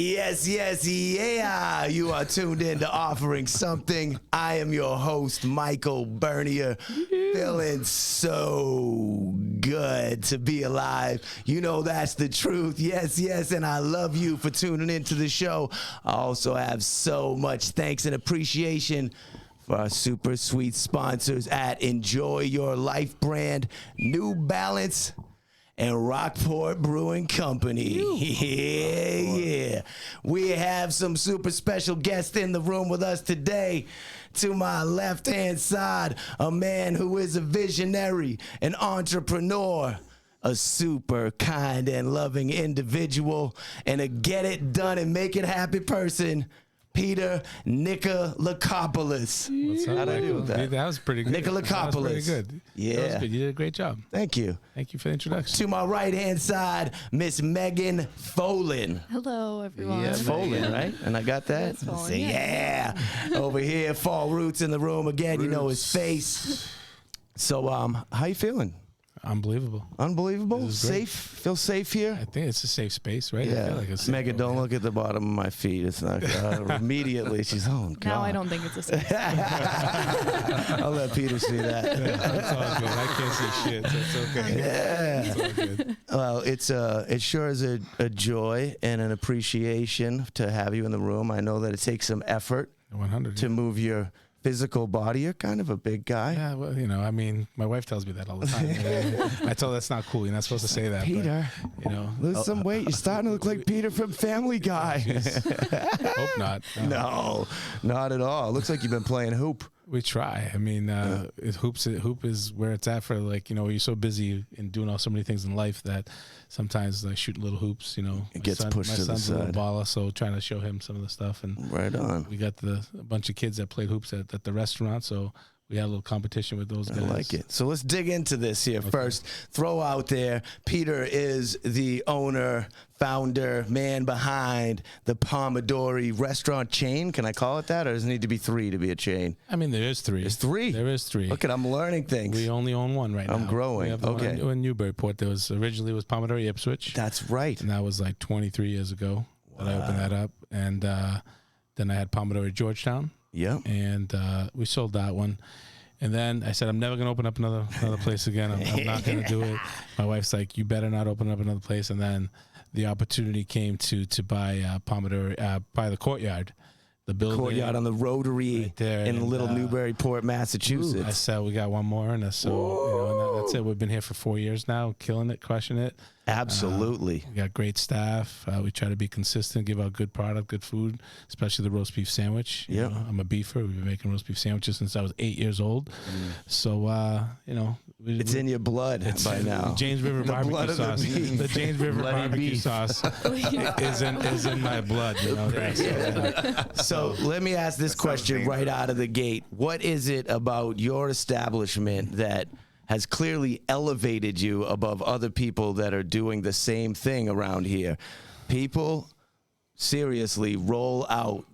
Yes, yes, yeah. You are tuned in to Offering Something. I am your host, Michael Bernier. Feeling so good to be alive. You know that's the truth. Yes, yes, and I love you for tuning into the show. I also have so much thanks and appreciation for our super sweet sponsors at Enjoy Your Life brand, New Balance, and Rockport Brewing Company. Yeah. We have some super special guests in the room with us today. To my left-hand side, a man who is a visionary, an entrepreneur, a super kind and loving individual, and a get it done and make it happy person, Peter Nikolakopoulus. What's up? How'd I do with that? That was pretty good. Nikolakopoulus. That was pretty good. Yeah. That was good. You did a great job. Thank you. Thank you for the introduction. To my right-hand side, Miss Meghan Folan. Hello, everyone. Yeah, Folan, right? And I got that? That's Folan, Say, yeah. Over here, Phall Roots in the room again. You know his face. So, how you feeling? Unbelievable. Unbelievable? This is great. Safe? Feel safe here? I think it's a safe space, right? I Yeah. feel like it's safe Megan, over don't here. look at the bottom of my feet. It's not immediately. She's, oh, God. Now I don't think it's a safe. I'll let Peter see that. It's all good. I can't see shit, so it's okay. Yeah. It's all good. Well, it sure is a joy and an appreciation to have you in the room. I know that it takes some effort 100. to move your physical body. You're kind of a big guy. Yeah, well, you know, I mean, my wife tells me that all the time. I tell her that's not cool. You're not supposed to say that. Peter, but, you know, lose some weight. You're starting to look like Peter from Family Guy. hope not. No, not at all. Looks like you've been playing hoop. We try. I mean, hoop is where it's at for, like, you know, you're so busy and doing so many things in life that sometimes like shooting little hoops, you know. It gets pushed to the My son's a little side. baller, so trying to show him some of the stuff. And Right on. we got a bunch of kids that played hoops at the restaurant, so we had a little competition with those I guys. like it. So let's dig into this here first. Throw out there, Peter is the owner, founder, man behind the Pomodori restaurant chain. Can I call it that, or does it need to be three to be a chain? I mean, there is three. There's three. There is three. Look at, I'm learning things. We only own one right now. I'm growing. We have the one Okay. in Newburyport. There was originally was Pomodori Ipswich. That's right. And that was like 23 years ago that I opened that up. And then I had Pomodori Georgetown. Yep. And we sold that one. And then I said, I'm never going to open up another place again. I'm not going to do it. My wife's like, you better not open up another place. And then the opportunity came to buy Pomodori, buy the Courtyard. The building. Courtyard on the Rotary Right there, in and, Little Newburyport, Massachusetts. I said, we got one more in us. So, you know, and that's it. We've been here for 4 years now, killing it, crushing it. Absolutely. We got great staff. We try to be consistent, give out good product, good food, especially the roast beef sandwich. You Yep. know, I'm a beefer. We've been making roast beef sandwiches since I was 8 years old. So, you know. It's in your blood by now. James River The blood barbecue of the sauce. beef. The James River Bloody barbecue beef. sauce is in my blood. You know? So let me ask this question right out of the gate. What is it about your establishment that has clearly elevated you above other people that are doing the same thing around here? People seriously roll out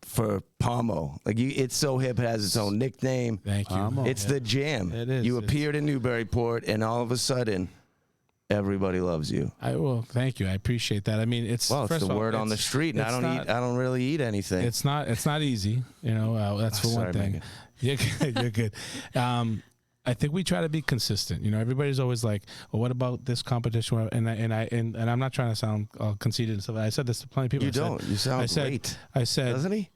for Pomo. Like, it's so hip, it has its own nickname. Thank you. Pomo. It's the jam. It is. You It's- appeared in Newburyport, and all of a sudden, everybody loves you. Thank you. I appreciate that. I mean, it's Well, it's first the of all, word on the it's- street, and it's I don't really eat anything. It's not easy, you know. That's for sorry, one thing. Megan. You're good. You're good. I think we try to be consistent. You know, everybody's always like, "Well, what about this competition?" And I'm not trying to sound conceited and stuff. I said this to plenty of people. You don't. You sound great. I said, Doesn't he?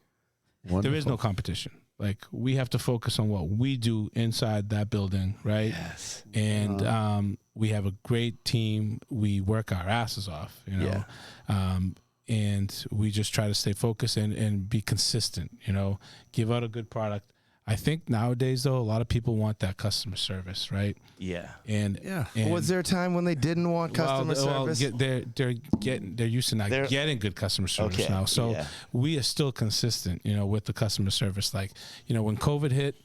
there is no competition. Like, we have to focus on what we do inside that building, right? Yes. And we have a great team. We work our asses off, you know. And we just try to stay focused and be consistent, you know, give out a good product. I think nowadays, though, a lot of people want that customer service, right? Yeah. And Was there a time when they didn't want customer service? They're used to not getting good customer service now. So we are still consistent, you know, with the customer service. Like, you know, when COVID hit,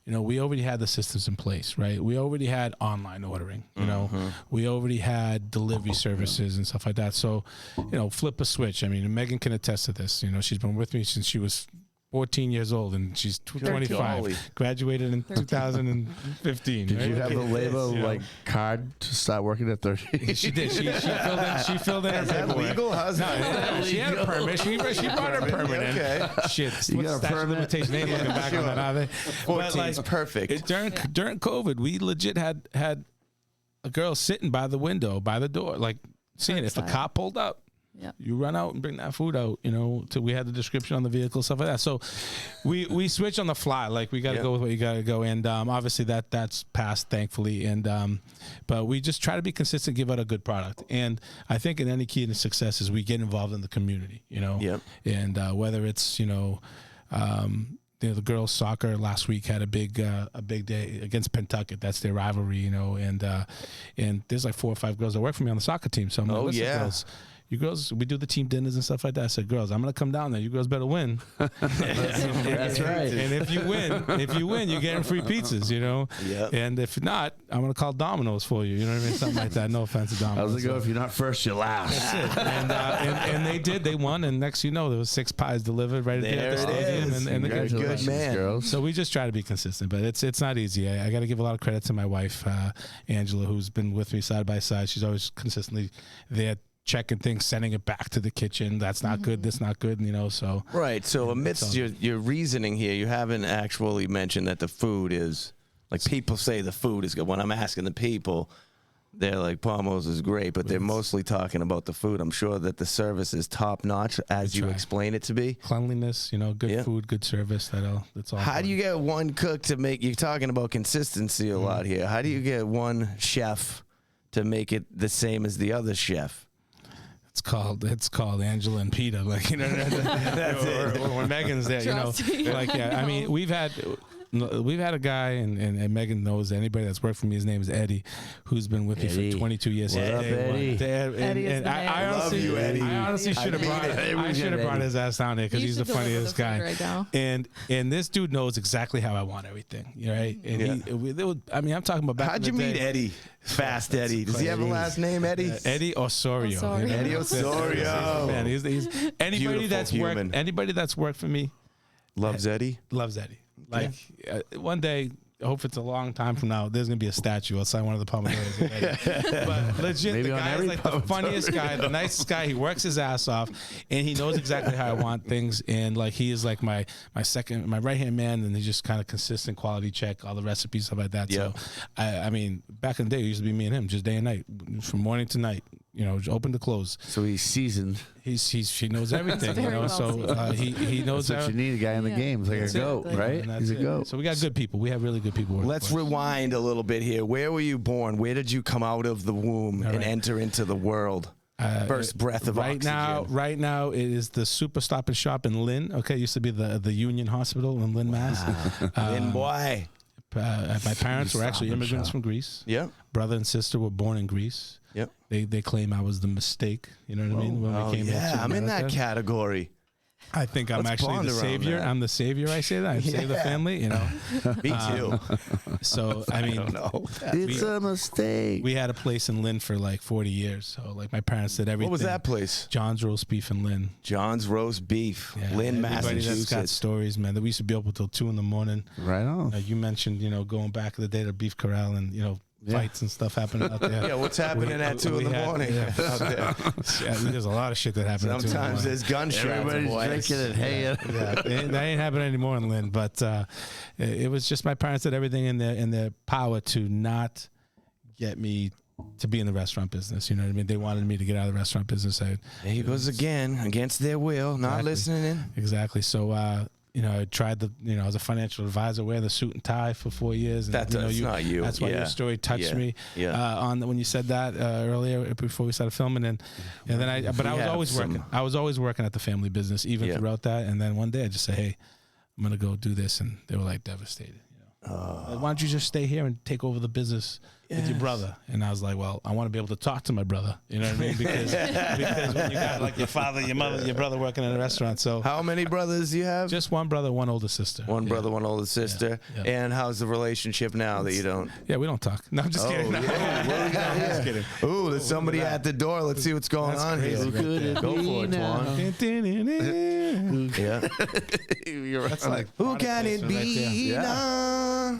you know, we already had the systems in place, right? We already had online ordering, you know, we already had delivery services and stuff like that. So, you know, flip a switch. I mean, Megan can attest to this. You know, she's been with me since she was 14 years old, and she's 25. Graduated in 2015. Did right? you have the labor card to start working at 30? She did. She filled in her paperwork. Legal? How's that? She had a permit. She brought her permit in. Okay. Shit. You What's got a statute of permit? limitations? They ain't looking back on that, are they? 14 is perfect. During COVID, we legit had a girl sitting by the window, by the door, like seeing it. If a cop pulled up, Yep. you run out and bring that food out, till we had the description on the vehicle, stuff like that. So we switch on the fly. Like, we got to go with what you got to go. And obviously that's passed, thankfully. And but we just try to be consistent, give out a good product. And I think in any key to success is we get involved in the community, Yep. And whether it's, the girls' soccer last week had a big day against Pentucket. That's their rivalry, and there's like 4 or 5 girls that work for me on the soccer team. So I'm like, listen, girls, you girls, we do the team dinners and stuff like that. I said, girls, I'm gonna come down there. You girls better win. That's right. And if you win, you're getting free pizzas, Yep. And if not, I'm gonna call Domino's for you. You know what I mean? Something like that. No offense to Domino's. How's it go? If you're not first, you're last. That's it. And they did. They won. And next, there was 6 pies delivered right at the stadium. And the Good man. Girls. So we just try to be consistent, but it's not easy. I got to give a lot of credit to my wife, Angela, who's been with me side by side. She's always consistently there, checking things, sending it back to the kitchen. That's not good. That's not good. So Right. So amidst your reasoning here, you haven't actually mentioned that the food is, like, people say the food is good. When I'm asking the people, they're like, Pomo's is great, but they're mostly talking about the food. I'm sure that the service is top notch as you explain it to be. Cleanliness, good food, good service. That's all. How do you get one cook to make? You're talking about consistency a lot here. How do you get one chef to make it the same as the other chef? It's called Angela and Peter, like, or when Megan's there, I mean, we've had a guy, and Meghan knows anybody that's worked for me. His name is Eddie, who's been with me for 22 years. What up, Eddie? Eddie is the man. I love you, Eddie. I honestly should have brought his ass down there because he's the funniest guy. Right now. And this dude knows exactly how I want everything, right? And I'm talking about back How'd in you the meet day. Eddie? Fast Eddie. Does he have a last name, Eddie? Eddie Osorio. Osorio. Eddie Osorio. Man, he's anybody that's worked for me Loves Eddie. loves Eddie. Like, one day, I hope it's a long time from now, there's going to be a statue outside one of the Pomodoris. But legit, Maybe the guy is like the funniest guy, the nicest guy. He works his ass off, and he knows exactly how I want things. And like, he is like my right-hand man, and he's just kind of consistent quality check, all the recipes, stuff like that. Yeah. So, I mean, back in the day, it used to be me and him, just day and night, from morning to night. Open to close. So he's seasoned. She knows everything. Very well So he knows That's what you need, a guy in the game. It's like That's a it. goat, right? And that's He's a it. goat. So we got good people. We have really good people. Let's rewind a little bit here. Where were you born? Where did you come out of the womb and enter into the world? First breath of oxygen. Right now, it is the Super Stop and Shop in Lynn. Okay, it used to be the Union Hospital in Lynn, Mass. Lynn, boy. My parents were actually immigrants from Greece. Yep. Brother and sister were born in Greece. Yep. They claim I was the mistake. You know what I mean? When we came here to I'm in that America. category. I think I'm Let's actually bond the around savior. that. I'm the savior. I say that. I save the family. Me too. So I mean, I don't know. It's a mistake. we had a place in Lynn for like 40 years. So like my parents did everything. What was that place? John's Roast Beef in Lynn. John's Roast Beef, Yeah, Lynn, everybody that's got Massachusetts. stories, man. That we used to be open till 2 a.m. Right on. You mentioned, going back to the day to Beef Corral and fights and stuff happening out there. Yeah, what's happening at 2 in the morning out there? Yeah, there's a lot of shit that happened. Sometimes there's gunshots. Everybody's boys. drinking and hanging. That ain't happening anymore in Lynn. But it was just my parents did everything in their power to not get me to be in the restaurant business. You know what I mean? They wanted me to get out of the restaurant business. There he goes again, against their will, not listening in. Exactly. So, I tried I was a financial advisor, wearing the suit and tie for 4 years. And, That's not you. That's why your story touched me. Yeah. When you said that earlier before we started filming, and then I was always working. I was always working at the family business, even throughout that. And then one day I just said, "Hey, I'm gonna go do this," and they were like devastated. Why don't you just stay here and take over the business with your brother? And I was like, well, I want to be able to talk to my brother. You know what I mean? Because when you got like your father, your mother, your brother working in a restaurant. So how many brothers do you have? Just one brother, one older sister. One brother, one older sister. Yeah. And how's the relationship now that you don't? Yeah, we don't talk. No, I'm just kidding. No. What do we got here? kidding. Ooh, there's somebody at the door. Let's see what's going on here. crazy right there. Go for it, Twan. Yeah. That's like Who can it placement right there. be now?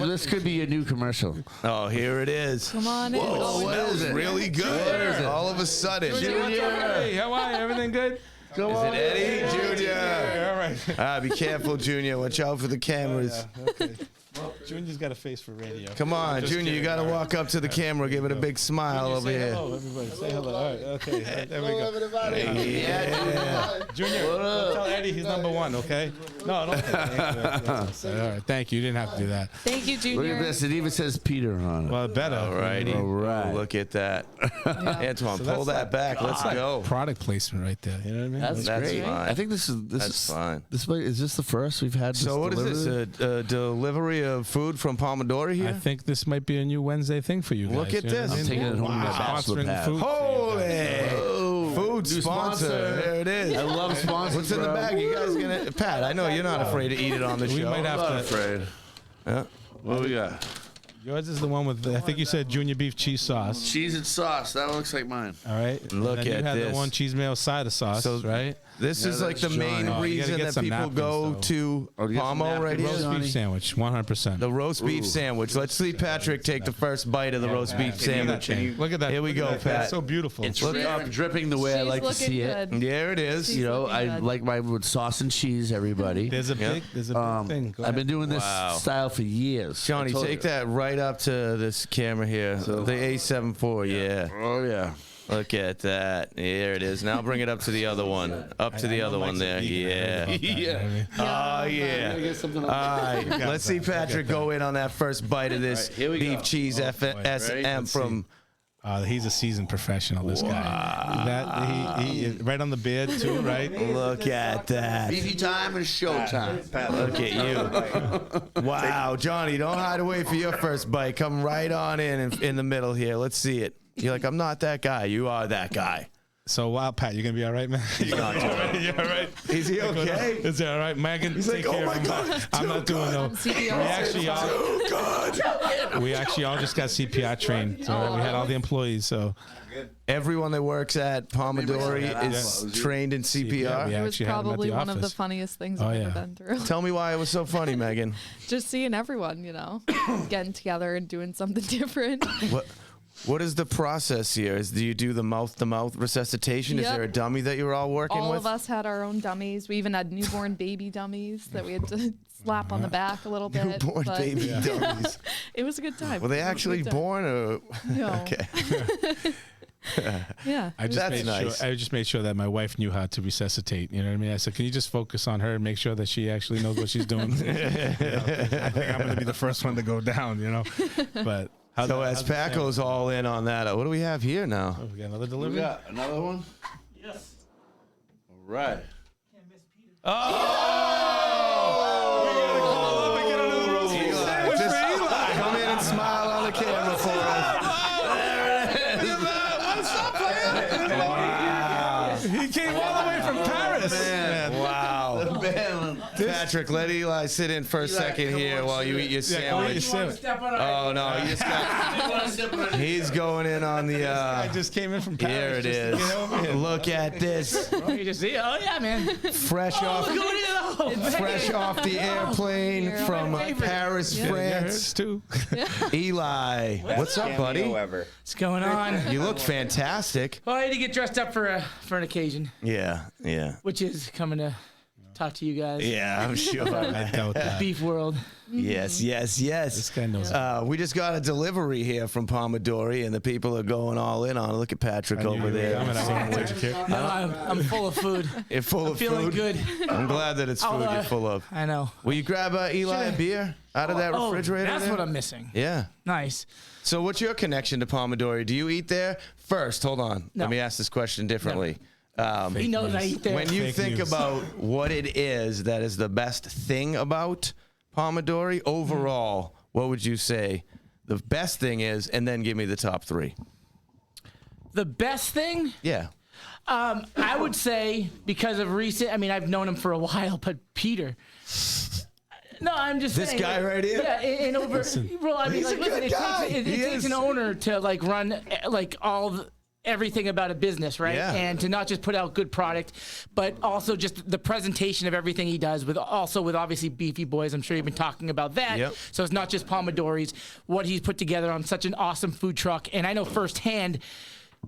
This could be a new commercial. Oh, here it is. Come on in. Whoa, what that is was it? really good. All of a sudden. Hey, how are you? Everything good? Is it Eddie? Junior. All right. Be careful, Junior. Watch out for the cameras. Okay. Well, Junior's got a face for radio. Come on, Just Junior. You kidding. got to All right. walk up to the camera. Give it a big smile Junior, over say here. hello, everybody. Say hello. All right. Okay. There we go. Yeah. Junior, don't tell Eddie he's number one, okay? No, don't. All right. Thank you. You didn't have to do that. Thank you, Look Junior. at this. It even says Peter on it. Well, better. All righty. All right. Oh, look at that. Antoine, So pull that's that back. Let's go. Product placement right there. You know what I mean? That's great. fine. I think this That's is fine. Is this the first we've had? So what is delivered? this? A delivery of food from Pomodori here? I think this might be a new Wednesday thing for you guys. Look at you know this. what I I'm mean? taking it home to my bachelor Sponsoring pad. food. Holy food New sponsor. sponsor. There it is. I love sponsors. What's in the bro. bag? You guys gonna Pat? I know you're not afraid to eat it on the show. We might I'm have not to. afraid. Yeah. What do we got? Yours is the one with, I think you said junior beef cheese sauce. Cheese and sauce. That looks like mine. All right. Look and then at you had this. the one cheese mayo side of sauce, So- right? This Yeah, is like the that's main Johnny. Oh, you gotta reason get that some people napkins, go though. to Oh, you got some Pomo right napkins? here. Roast Johnny. beef sandwich, 100%. The roast beef sandwich. Let's see Patrick take the first bite of the roast beef sandwich. Look at that. Here we Look at go, that. Pat. That's so beautiful. It's Look rare up. and dripping the way I She's like to looking see it. good. There it is. She's You know, looking I good. like mine with sauce and cheese. Everybody. There's a big thing. Go I've ahead. been doing this Wow. style for years. Johnny, I told take you. that right up to this camera here. So- The A74, yeah. Oh yeah. Look at that. There it is. Now bring it up to the other one. Up to the other one there. Yeah. Yeah. Oh, yeah. Get something All right. Let's see Patrick go in on that first bite of this All right, here we beef go. cheese SM Let's from. He's a seasoned professional, this guy. That he right on the beard too, right? Look at that. Beefy time and show time. Look at you. Wow, Johnny, don't hide away for your first bite. Come right on in the middle here. Let's see it. You're like, I'm not that guy. You are that guy. So, wow, Pat, you gonna be all right, man? You all right? Is he okay? Is he all right, Megan? He's like, take oh care my of him. God, I'm not doing no. We actually all just got CPR trained. So we had all the employees. So Everyone that works at Pomodori is trained in CPR. Yeah, we It was actually had him at probably the one of the office. funniest things Oh, I've yeah. ever been through. Tell me why it was so funny, Megan. Just seeing everyone, getting together and doing something different. What is the process here? Do you do the mouth-to-mouth resuscitation? Is Yep. there a dummy that you were all working All with? of us had our own dummies. We even had newborn baby dummies that we had to slap on the back a little bit. Newborn but baby dummies. It was a good time. Were they It was a actually good time. born or? No. Okay. Yeah. I just That's made nice. sure. I just made sure that my wife knew how to resuscitate. You know what I mean? I said, "Can you just focus on her and make sure that she actually knows what she's doing?" You know, 'cause I think I'm going to be the first one to go down. But So as Pat goes all in on that, what do we have here now? we got another We delivery. got another one? Yes. All right. Just come in and smile on the camera for us. He came all the way from Paris. Wow. Patrick, let Eli sit in for a second here while you eat your sandwich. Oh, no, he just got, he's going in on the, I just came in from Paris. here it just to is. get over here. Look at this. You just see, oh yeah, man. Fresh off the airplane from Paris, Yeah, France. yours too. Eli, what's up, buddy? What's going on? You look fantastic. Well, I had to get dressed up for an occasion, Yeah, yeah. which is coming to talk to you guys. Yeah, I'm sure. I doubt that. Beef world. Yes, yes, This yes. guy knows. We just got a delivery here from Pomodori, and the people are going all in on it. Look at Patrick over there. No, I'm full of food. It's full of Feeling food. good. I'm glad that it's food you're full of. I know. Will you grab Eli a beer out of that refrigerator? That's there? what I'm missing. Yeah. Nice. So what's your connection to Pomodori? Do you eat there? First, hold on. No. Let me ask this question differently. He knows I eat there. When you Fake think news. about what it is that is the best thing about Pomodori overall, what would you say the best thing is? And then give me the top three. The best thing, Yeah. I would say, because of recent. I mean, I've known him for a while, but Peter. No, I'm just This saying. guy right here? Yeah, and over. Well, I mean, He's like, a listen, good guy. it He takes is. an owner to like run like everything about a business, right? Yeah. And to not just put out good product, but also just the presentation of everything he does with obviously Beefie Boys. I'm sure you've been talking about that. Yep. So it's not just Pomodori's, what he's put together on such an awesome food truck. And I know firsthand,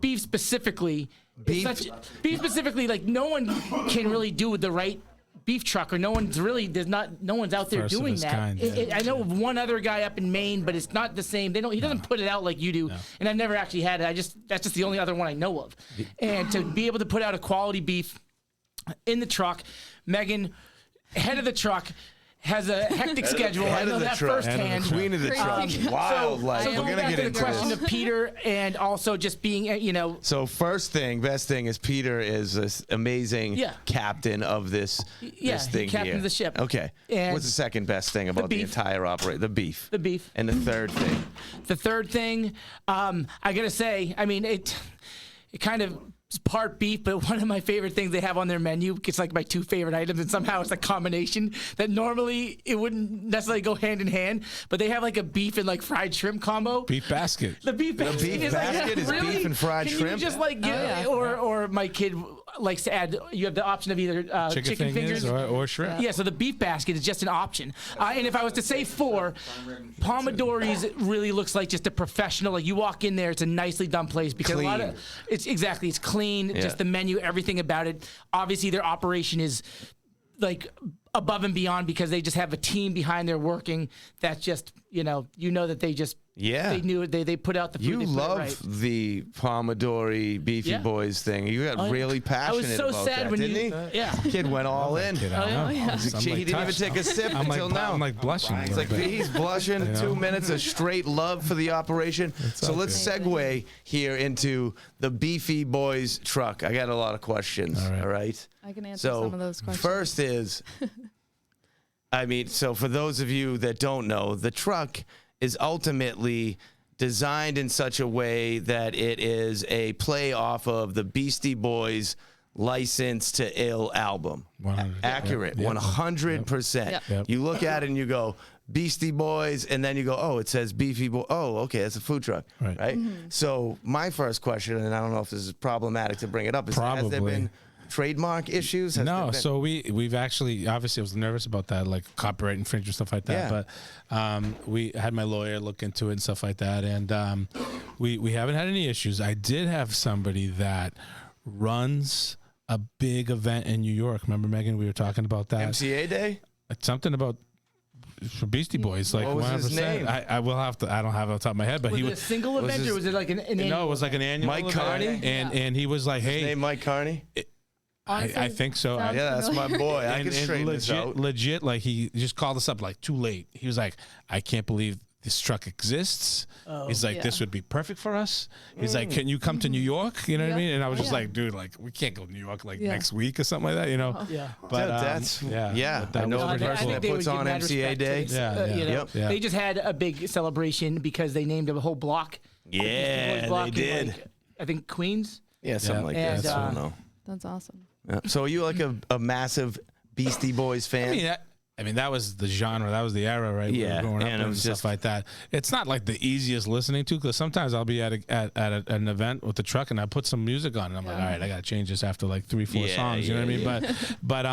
beef specifically, like no one can really do the right beef truck, or no one's out there First of doing its that. kind, yeah. I know of one other guy up in Maine, but it's not the same. He doesn't put it out like you do, and I've never actually had it. That's just the only other one I know of. And to be able to put out a quality beef in the truck, Meghan, head of the truck, has a hectic schedule. I know that firsthand. Queen of the truck. Wild. So We're going gonna back get to the into question this. of Peter, and also just being, So best thing is Peter is this amazing captain of this thing captain here. of the ship. Okay. And what's the second best thing about the beef. entire operation? The beef. The beef. And the third thing. The third thing, I gotta say, I mean, it kind of is part beef, but one of my favorite things they have on their menu, it's like my two favorite items, and somehow it's a combination that normally it wouldn't necessarily go hand in hand, but they have like a beef and like fried shrimp combo. Beef basket. The beef basket, beef is, basket is really? beef and fried Can shrimp? You just like get, or my kid likes to add, you have the option of either chicken fingers or shrimp. Yeah, so the beef basket is just an option. And if I was to say 4, Pomodori's really looks like just a professional. Like you walk in there, it's a nicely done place because Clean. a lot of it's clean. Just the menu, everything about it. Obviously, their operation is like above and beyond because they just have a team behind there working. That's just that they just. Yeah. They knew it. They put out the food. You they put it love right. the Pomodori Beefy Boys thing. You got really passionate so about sad that, when didn't he? Yeah. Kid went all in. Kid, I know. He didn't even take a sip until now. I'm like blushing. It's like he's blushing. 2 minutes of straight love for the operation. So let's segue here into the Beefy Boys truck. I got a lot of questions. All right. I can answer some of those questions. First is, so for those of you that don't know, the truck is ultimately designed in such a way that it is a play off of the Beastie Boys' License to Ill album. 100. Accurate, Yep. 100%. Yep. You look at it and you go, Beastie Boys, and then you go, oh, it says Beefy Boy. Oh, okay, that's a food truck, right? Mm-hmm. So my first question, and I don't know if this is problematic to bring it up, is has there been trademark issues? No, so we've actually, obviously I was nervous about that, like copyright infringement, stuff like that, but we had my lawyer look into it and stuff like that, and we haven't had any issues. I did have somebody that runs a big event in New York. Remember, Meghan, we were talking about that. MCA Day? Something about for Beastie Boys, like what was 100%. his name? I will have to. I don't have it on top of my head, but Was he it a was. single event or was it like an annual? No, it was like an annual. Mike event, Carney? and he was like, His "Hey, name Mike Carney? I think so." sounds Yeah, that's my boy. I and can straighten this out. legit, like he just called us up like too late. He was like, "I can't believe this truck exists." He's like, "This would be perfect for us." He's like, "Can you come to New York?" You know what I mean? And I was just like, "Dude, like we can't go to New York like next week or something like that." You know? Yeah. But that's but I that know was the pretty person cool. that they puts would give on mad MCA respect Day. to this, Yeah. They just had a big celebration because they named a whole block. Yeah, block they in, did. like, I think Queens. Yeah, something like And, that. I don't know. That's awesome. Yeah. So are you like a massive Beastie Boys fan? I mean, that was the genre, that was the era, right? We were Yeah, growing up and it and was stuff just- like that. It's not like the easiest listening to, because sometimes I'll be at an event with the truck and I put some music on and I'm like, all right, I got to change this after like 3-4 songs. You know what I mean? But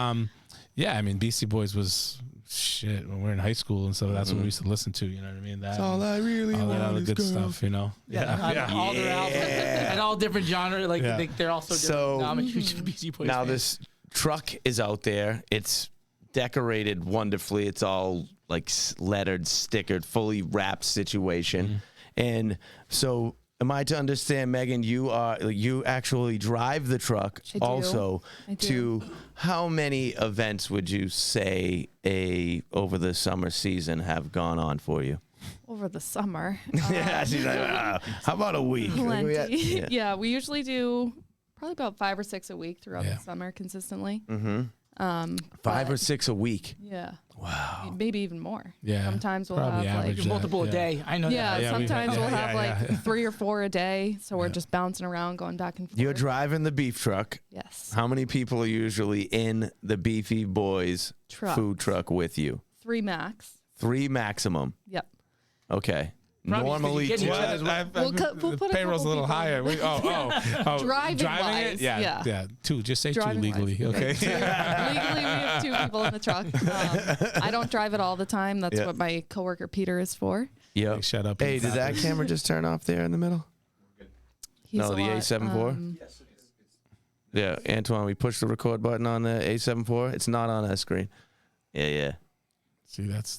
yeah, I mean, Beastie Boys was shit when we were in high school and stuff. That's what we used to listen to. You know what I mean? That all I really all that want other is good girls. stuff. You know? All their albums and all different genres. Like they're also different. So, I'm a huge Beastie Boys Now fan. this truck is out there. It's decorated wonderfully. It's all like lettered, stickered, fully wrapped situation. And so am I to understand, Meghan, you actually drive the truck I do. also I do. to how many events would you say over the summer season have gone on for you? Over the summer. Yeah, she's like, how about a week? Plenty. Yeah, we usually do probably about 5 or 6 a week throughout the summer consistently. 5 or 6 a week. Yeah. Wow. Maybe even more. Yeah. Sometimes we'll Probably have average like that. multiple a day. I know yeah, that. Yeah, we've sometimes had- we'll yeah, have yeah, like 3 or 4 a day. So we're just bouncing around, going back and forth. You're driving the beef truck. Yes. How many people are usually in the Beefy Boys Truck. food truck with you? 3 max. 3 maximum. Yep. Okay. Probably Normally, because you get each other's We'll the put a payroll's a couple little people higher. Driving it? wise, Yeah, yeah. 2. Just say Driving 2 legally, wise. okay? Legally, we have 2 people in the truck. I don't drive it all the time. That's what my coworker Peter is for. Yep. Like, shut up. Hey, did that camera just turn off there in the middle? He's No, a the lot, A74? Yeah, Antoine, we push the record button on the A74. It's not on that screen. Yeah. See, that's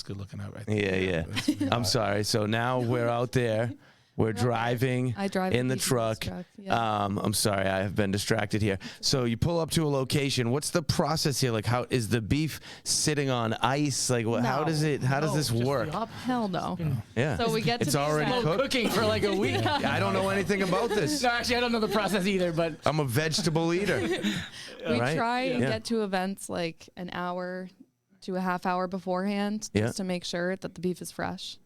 good looking out right there. Yeah. I'm sorry. So now we're out there. We're driving I drive in the Beefie Boys truck. Yeah. I'm sorry, I have been distracted here. So you pull up to a location. What's the process here? Like, how is the beef sitting on ice? Like, how does this work? Hell no. Yeah. So we get to it's the already event. cooked. Cooking for like a week. I don't know anything about this. No, actually, I don't know the process either, but I'm a vegetable eater. We Right? try and Yeah. get to events like an hour to a half hour beforehand just to make sure that the beef is fresh.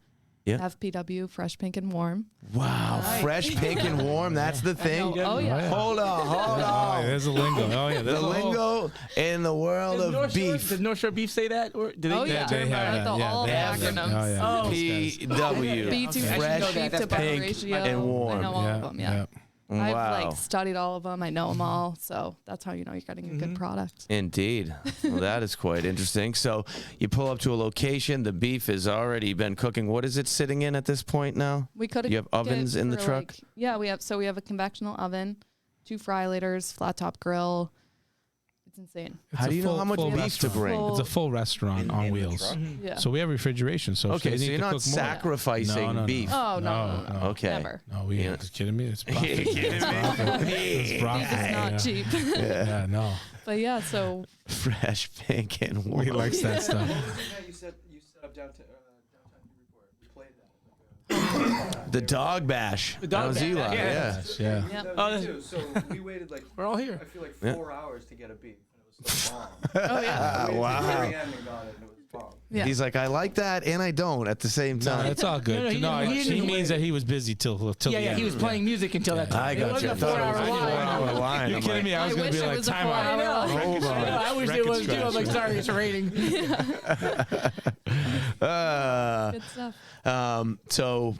Yeah. FPW, fresh, pink, and warm. Wow, fresh, pink, and warm. That's the thing. Oh, yeah. Hold on. Oh, there's a lingo. Oh, yeah. The lingo in the world of beef. Did North Shore Beef say that? Or did Oh, they yeah. They have All that. the Yeah, they have that. acronyms. Oh, PW. B2 Fresh, beef to butter pink, ratio. and warm. I know all of them, yeah. I've Wow. like studied all of them. I know them all. So that's how you know you're getting a good product. Indeed. Well, that is quite interesting. So you pull up to a location. The beef has already been cooking. What is it sitting in at this point now? We could You have ovens in the truck? Yeah, we have a convectional oven, 2 fry-laters, flat top grill. It's insane. How do you know how much full beef to restaurant. bring? It's a full restaurant on wheels. Yeah. So we have refrigeration. So Okay, if so they need you're to not cook more- sacrificing No. beef. Oh, no. Okay. Never. No, we Yeah. are you kidding me? It's profit. You're kidding me? It's profit. It's not cheap. Yeah, no. But yeah, so Fresh, pink, and warm. We likes that stuff. You set up downtown report. We played that. The dog bash. dog that was bash, Eli. yeah. Yeah. yeah. That was too. So we waited like we're all here. I feel like Yeah. 4 hours to get a beef, and it was so bomb. Oh yeah. We waited till the Wow. very end and got it, and it was bomb. Yeah. He's like, I like that and I don't at the same No, time. it's all good. No, he didn't- he he didn't means that he was busy till the Yeah, end. he was playing music until that time. I It got wasn't you. a I thought it 4-hour was a line. 4-hour line. You I'm kidding like, me? I was going to wish be it like, was a time 4 out. hour line. Hold on. I wish it was too. I was like, sorry, it's raining. Good stuff. So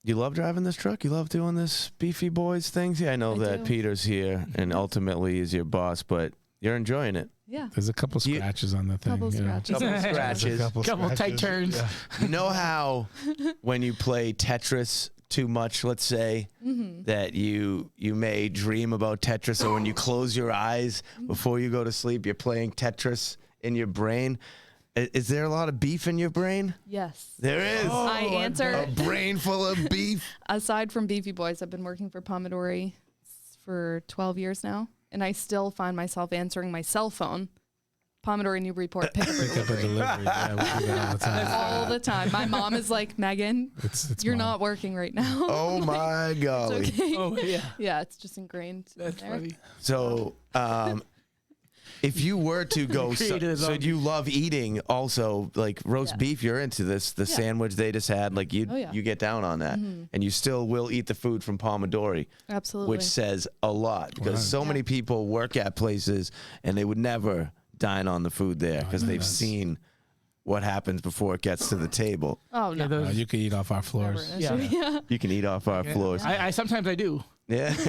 you love driving this truck? You love doing this Beefy Boys things? Yeah, I know I that do. Peter's here and ultimately is your boss, but you're enjoying it. Yeah. There's a couple You- scratches on the thing. Couple you know. scratches. Couple scratches. Couple tight turns. You know how when you play Tetris too much, let's say, that you may dream about Tetris, or when you close your eyes before you go to sleep, you're playing Tetris in your brain. Is there a lot of beef in your brain? Yes. There is. I answer. A brain full of beef. Aside from Beefie Boys, I've been working for Pomodori for 12 years now, and I still find myself answering my cell phone. Pomodori Newburyport pick up or Pick up a delivery. delivery. Yeah, we do that all the time. All the time. My mom is like, Megan, It's you're mom. not working right now. Oh my golly. It's okay. Oh, yeah. Yeah, it's just ingrained. That's there. funny. So, if you were to go, Created his so own. you love eating also, like roast Yeah. beef, you're into this, the sandwich they just had, like you Oh, yeah. you get down on that, and you still will eat the food from Pomodori, Absolutely. which says a lot because Right. so many people work at places and they would never dine on the food there because they've that's- seen what happens before it gets to the table. Oh, no. Yeah, those- You can eat off our Never floors. an Yeah. issue. Yeah. You can eat off our floors. I sometimes I do. Yeah. No,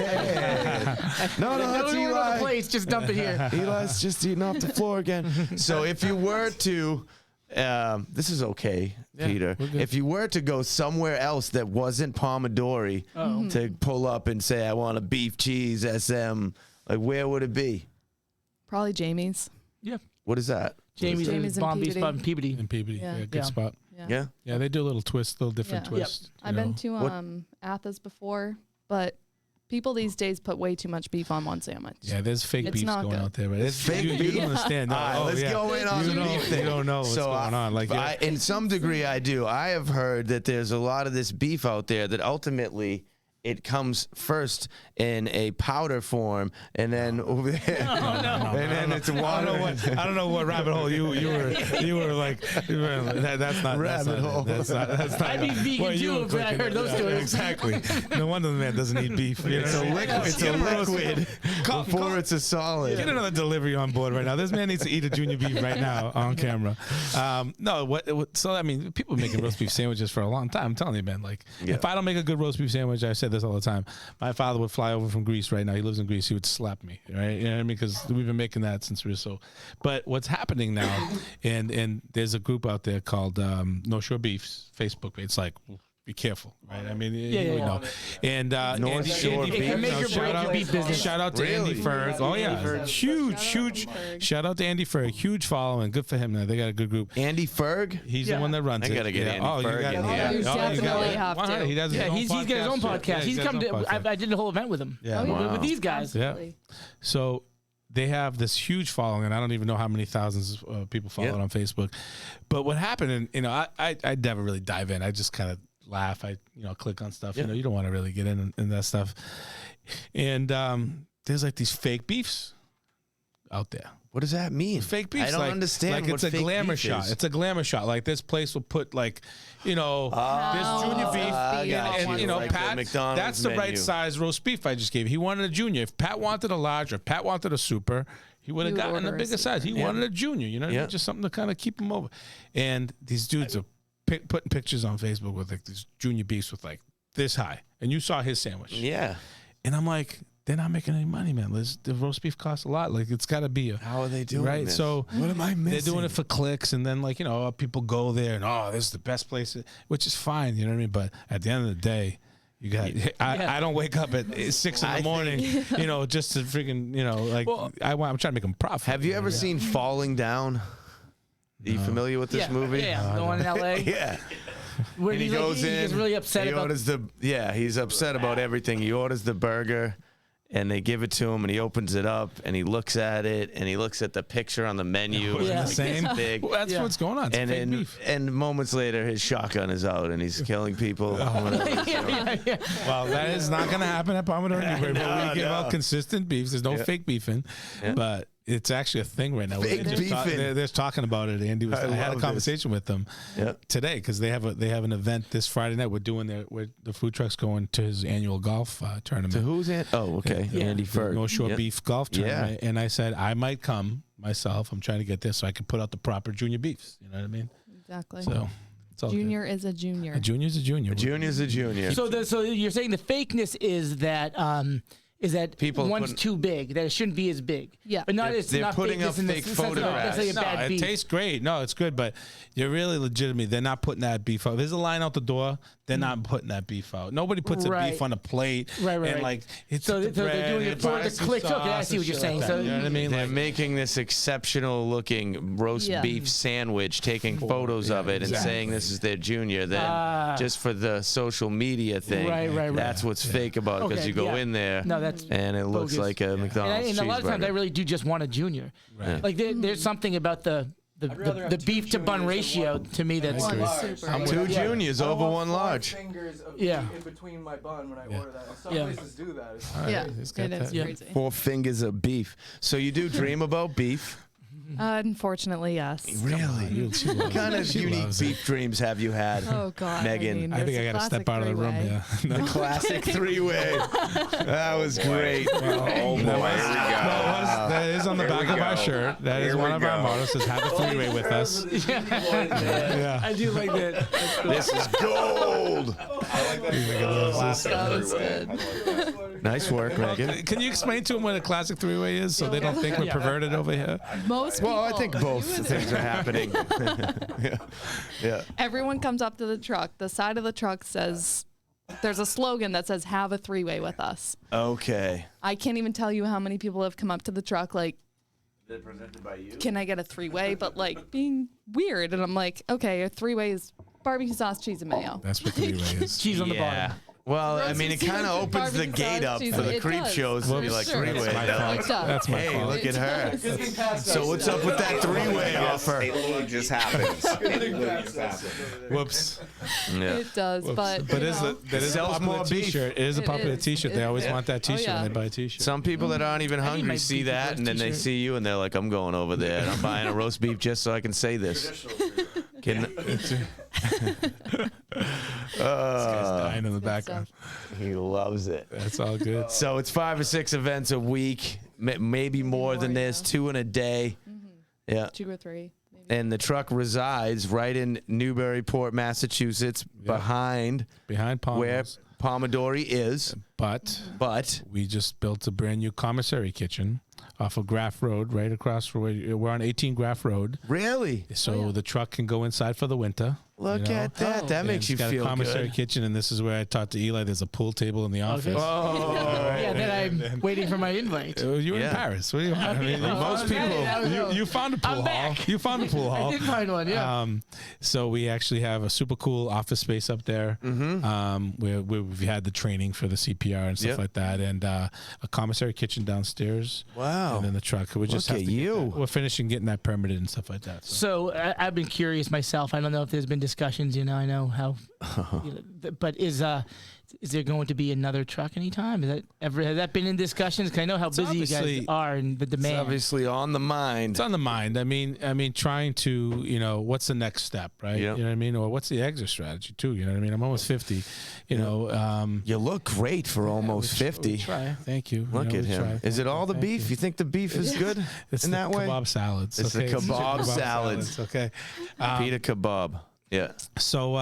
that's Nowhere on the Eli. plates, just dump it here. Eli's just eating off the floor again. So if you were to, this is okay, Peter. we're good. If you were to go somewhere else that wasn't Pomodori to pull up and say, I want a beef cheese SM, like where would it be? Probably Jamie's. Yeah. What is that? Jamie's Jamie's in Bomb Beef Peabody. Spot in Peabody. In Peabody. Yeah. Yeah, good Yeah. spot. Yeah. Yeah. Yeah, they do a little twist, little different Yeah. twist. I've you been know. to What- Athos before, but people these days put way too much beef on one sandwich. Yeah, there's fake It's beefs not going good. out there, but it's Fake you beef? don't understand. No, All right, oh, let's yeah. go in on you the know, beef thing. You don't know what's going on. Like, yeah. in some degree, I do. I have heard that there's a lot of this beef out there that ultimately it comes first in a powder form, and then over there, and then it's water. I don't know what rabbit hole you were like. That's not rabbit hole. That's not. I'd be vegan too if I heard those stories. Exactly. No wonder the man doesn't eat beef. It's a liquid. It's a liquid before it's a solid. Get another delivery on board right now. This man needs to eat a junior beef right now on camera. So I mean, people have been making roast beef sandwiches for a long time. I'm telling you, man. Like, if I don't make a good roast beef sandwich, I said this all the time. My father would fly over from Greece right now. He lives in Greece. He would slap me, right? You know what I mean? Because we've been making that since we were so. But what's happening now, and there's a group out there called No Shore Beefs Facebook. It's like, be careful, right? I mean, you know. And North Shore It can make or break your beef business. Shout out to Andy Ferg. Oh yeah, huge. Shout out to Andy Ferg. Huge following. Good for him. Now they got a good group. Andy Ferg. He's the one that runs it. I gotta get Andy Ferg in here. You definitely have to. He does. He's got his own podcast. He's come to. I did a whole event with him. Yeah, with these guys. Yeah. So they have this huge following, and I don't even know how many thousands of people follow it on Facebook. But what happened, and you know, I never really dive in. I just kind of laugh. I click on stuff. You know, you don't want to really get in that stuff. And there's like these fake beefs out there. What does that mean? Fake beefs. I don't understand. Like what it's a fake glamour beef shot. is. It's a glamour shot. Like this place will put like, this junior beef. And Like the Pat, McDonald's that's the right menu. size roast beef I just gave you. He wanted a junior. If Pat wanted a large or Pat wanted a super, he would have would gotten a order a bigger size. He wanted a junior. You know what I mean? Just something to kind of keep him over. And these dudes are putting pictures on Facebook with like these junior beefs with like this high. And you saw his sandwich. Yeah. And I'm like, they're not making any money, man. The roast beef costs a lot. Like, it's got to be How are they doing right? this? So what am I missing? they're doing it for clicks, and then like people go there and this is the best place, which is fine. You know what I mean? But at the end of the day, you got. I don't wake up at 6 in the morning, just to freaking I'm trying to make them profit. Have you ever seen Falling Down? Are you familiar with this movie? Yeah, the one in L.A. Yeah. Where And he goes in. He's really upset he about. orders he's upset about everything. He orders the burger, and they give it to him, and he opens it up, and he looks at it, and he looks at the picture on the menu. Yeah. It's Same. big. Well, that's what's going on. It's And fake then, beef. and moments later, his shotgun is out, and he's killing people. Well, that is not going to happen at Pomodori and Beefie Boys. We give out consistent beefs. There's no fake beefing, but it's actually a thing right now. Fake beefing. They're talking about it. Andy I had a conversation with them today because they have an event this Friday night. We're doing the food truck's going to his annual golf tournament. To who's in? Oh, okay. Andy Ferg. North Shore Beef Golf Tournament. And I said I might come myself. I'm trying to get this so I can put out the proper junior beefs. You know what I mean? Exactly. So it's all Junior is a junior. A junior's a junior. A junior's a junior. So you're saying the fakeness is that People one's too big, that it shouldn't be as big. Yeah. But not They're not putting fake, up in the fake sense of not photographs. necessarily a No, bad it beef. tastes great. No, it's good, but you're really legitimately. They're not putting that beef out. There's a line out the door. They're not putting that beef out. Nobody puts a beef on a plate. Right. And So they're doing it for the clicks. Okay, I see what you're saying. So you know what I mean? They're making this exceptional looking roast beef sandwich, taking photos of it and saying this is their junior. Then just for the social media thing, Right. that's what's fake about it because you go in there and it looks bogus. like a McDonald's and a lot of times I cheeseburger. really do just want a junior. Right. Like there's something about the beef to bun ratio to me that's Two juniors over one large. Fingers of Yeah. beef in between my bun when I order that. Some places do that. It's It is crazy. 4 fingers of beef. So you do dream about beef? Unfortunately, yes. Really? What kind of unique beef dreams have you had? Oh God, Megan? I think I there's a got to step classic out of the room. three-way. Yeah. The classic 3-way. That was great. Oh boy, That is on the back of our shirt. That is one of our mottos. Says have a 3-way with us. Yeah. I do like that. This is gold. That was good. Nice work, Megan. Can you explain to them what a classic 3-way is so they don't think we're perverted over here? Most people. Well, I think both things are happening. Yeah. Everyone comes up to the truck. The side of the truck says, there's a slogan that says, have a 3-way with us. Okay. I can't even tell you how many people have come up to the truck like, Presented by you? can I get a 3-way? But like being weird. And I'm like, okay, a 3-way is barbecue sauce, cheese, and mayo. That's what 3-way is. Cheese on the bottom. Well, I mean, it kind of opens the gate up for the creep shows to be like three-way. That's my Hey, fault. look at her. So what's up with that three-way offer? It literally just happens. It literally just happens. Whoops. Yeah. It does, but That is a sells popular more beef. T-shirt. It is a It popular is. T-shirt. They always want that T-shirt yeah. when they buy a T-shirt. Some people that aren't even my hungry see Beefie that, Boys and then they t-shirt. see you, and they're like, "I'm going over there, and I'm buying a roast beef just so I can say this." Dying in the background. He loves it. That's all good. So it's 5 or 6 events a week, maybe more than this, 2 in a day. Yeah. 2 or 3. Maybe. And the truck resides right in Newburyport, Massachusetts, behind Pomo. where Pomodori is. But But we just built a brand new commissary kitchen off of Graff Road, right across from where we're on 18 Graff Road. really, So the truck can go inside for the winter. look at that. That makes you It's got feel a commissary good. kitchen, and this is where I talked to Eli. There's a pool table in the office. Oh, Yeah, then I'm waiting for my invite. You were Yeah. in Paris. What do you want? I mean, most people. you found a pool I'm hall. back. You found a pool hall. I did find one, yeah. So we actually have a super cool office space up there, where we've had the training for the CPR and stuff Yep. like that, and a commissary kitchen downstairs. Wow. And then the truck. We just Look have at to get you. that. We're finishing getting that permitted and stuff like that. So. So I've been curious myself. I don't know if there's been discussions. I know how, but is there going to be another truck anytime? Has that been in discussions? Because I know how busy you guys obviously- are and the It's demand. obviously on the mind. It's on the mind. I mean, trying to, what's the next step, right? Yep. You know what I mean? Or what's the exit strategy too? You know what I mean? I'm almost 50. You look great for almost 50. Try. Thank you. Look at we him. try. Is it all the Thank beef? You think the beef is good It's in the that way? kebab salads. It's the okay? kebab salads. Okay. Peter Kebab. Yeah. So,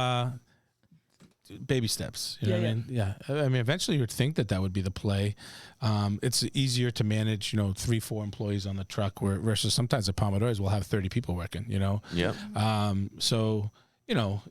baby steps. You know what I mean? Yeah. I mean, eventually you would think that would be the play. It's easier to manage, 3-4 employees on the truck versus sometimes at Pomodoris we'll have 30 people working, Yep. So, we'll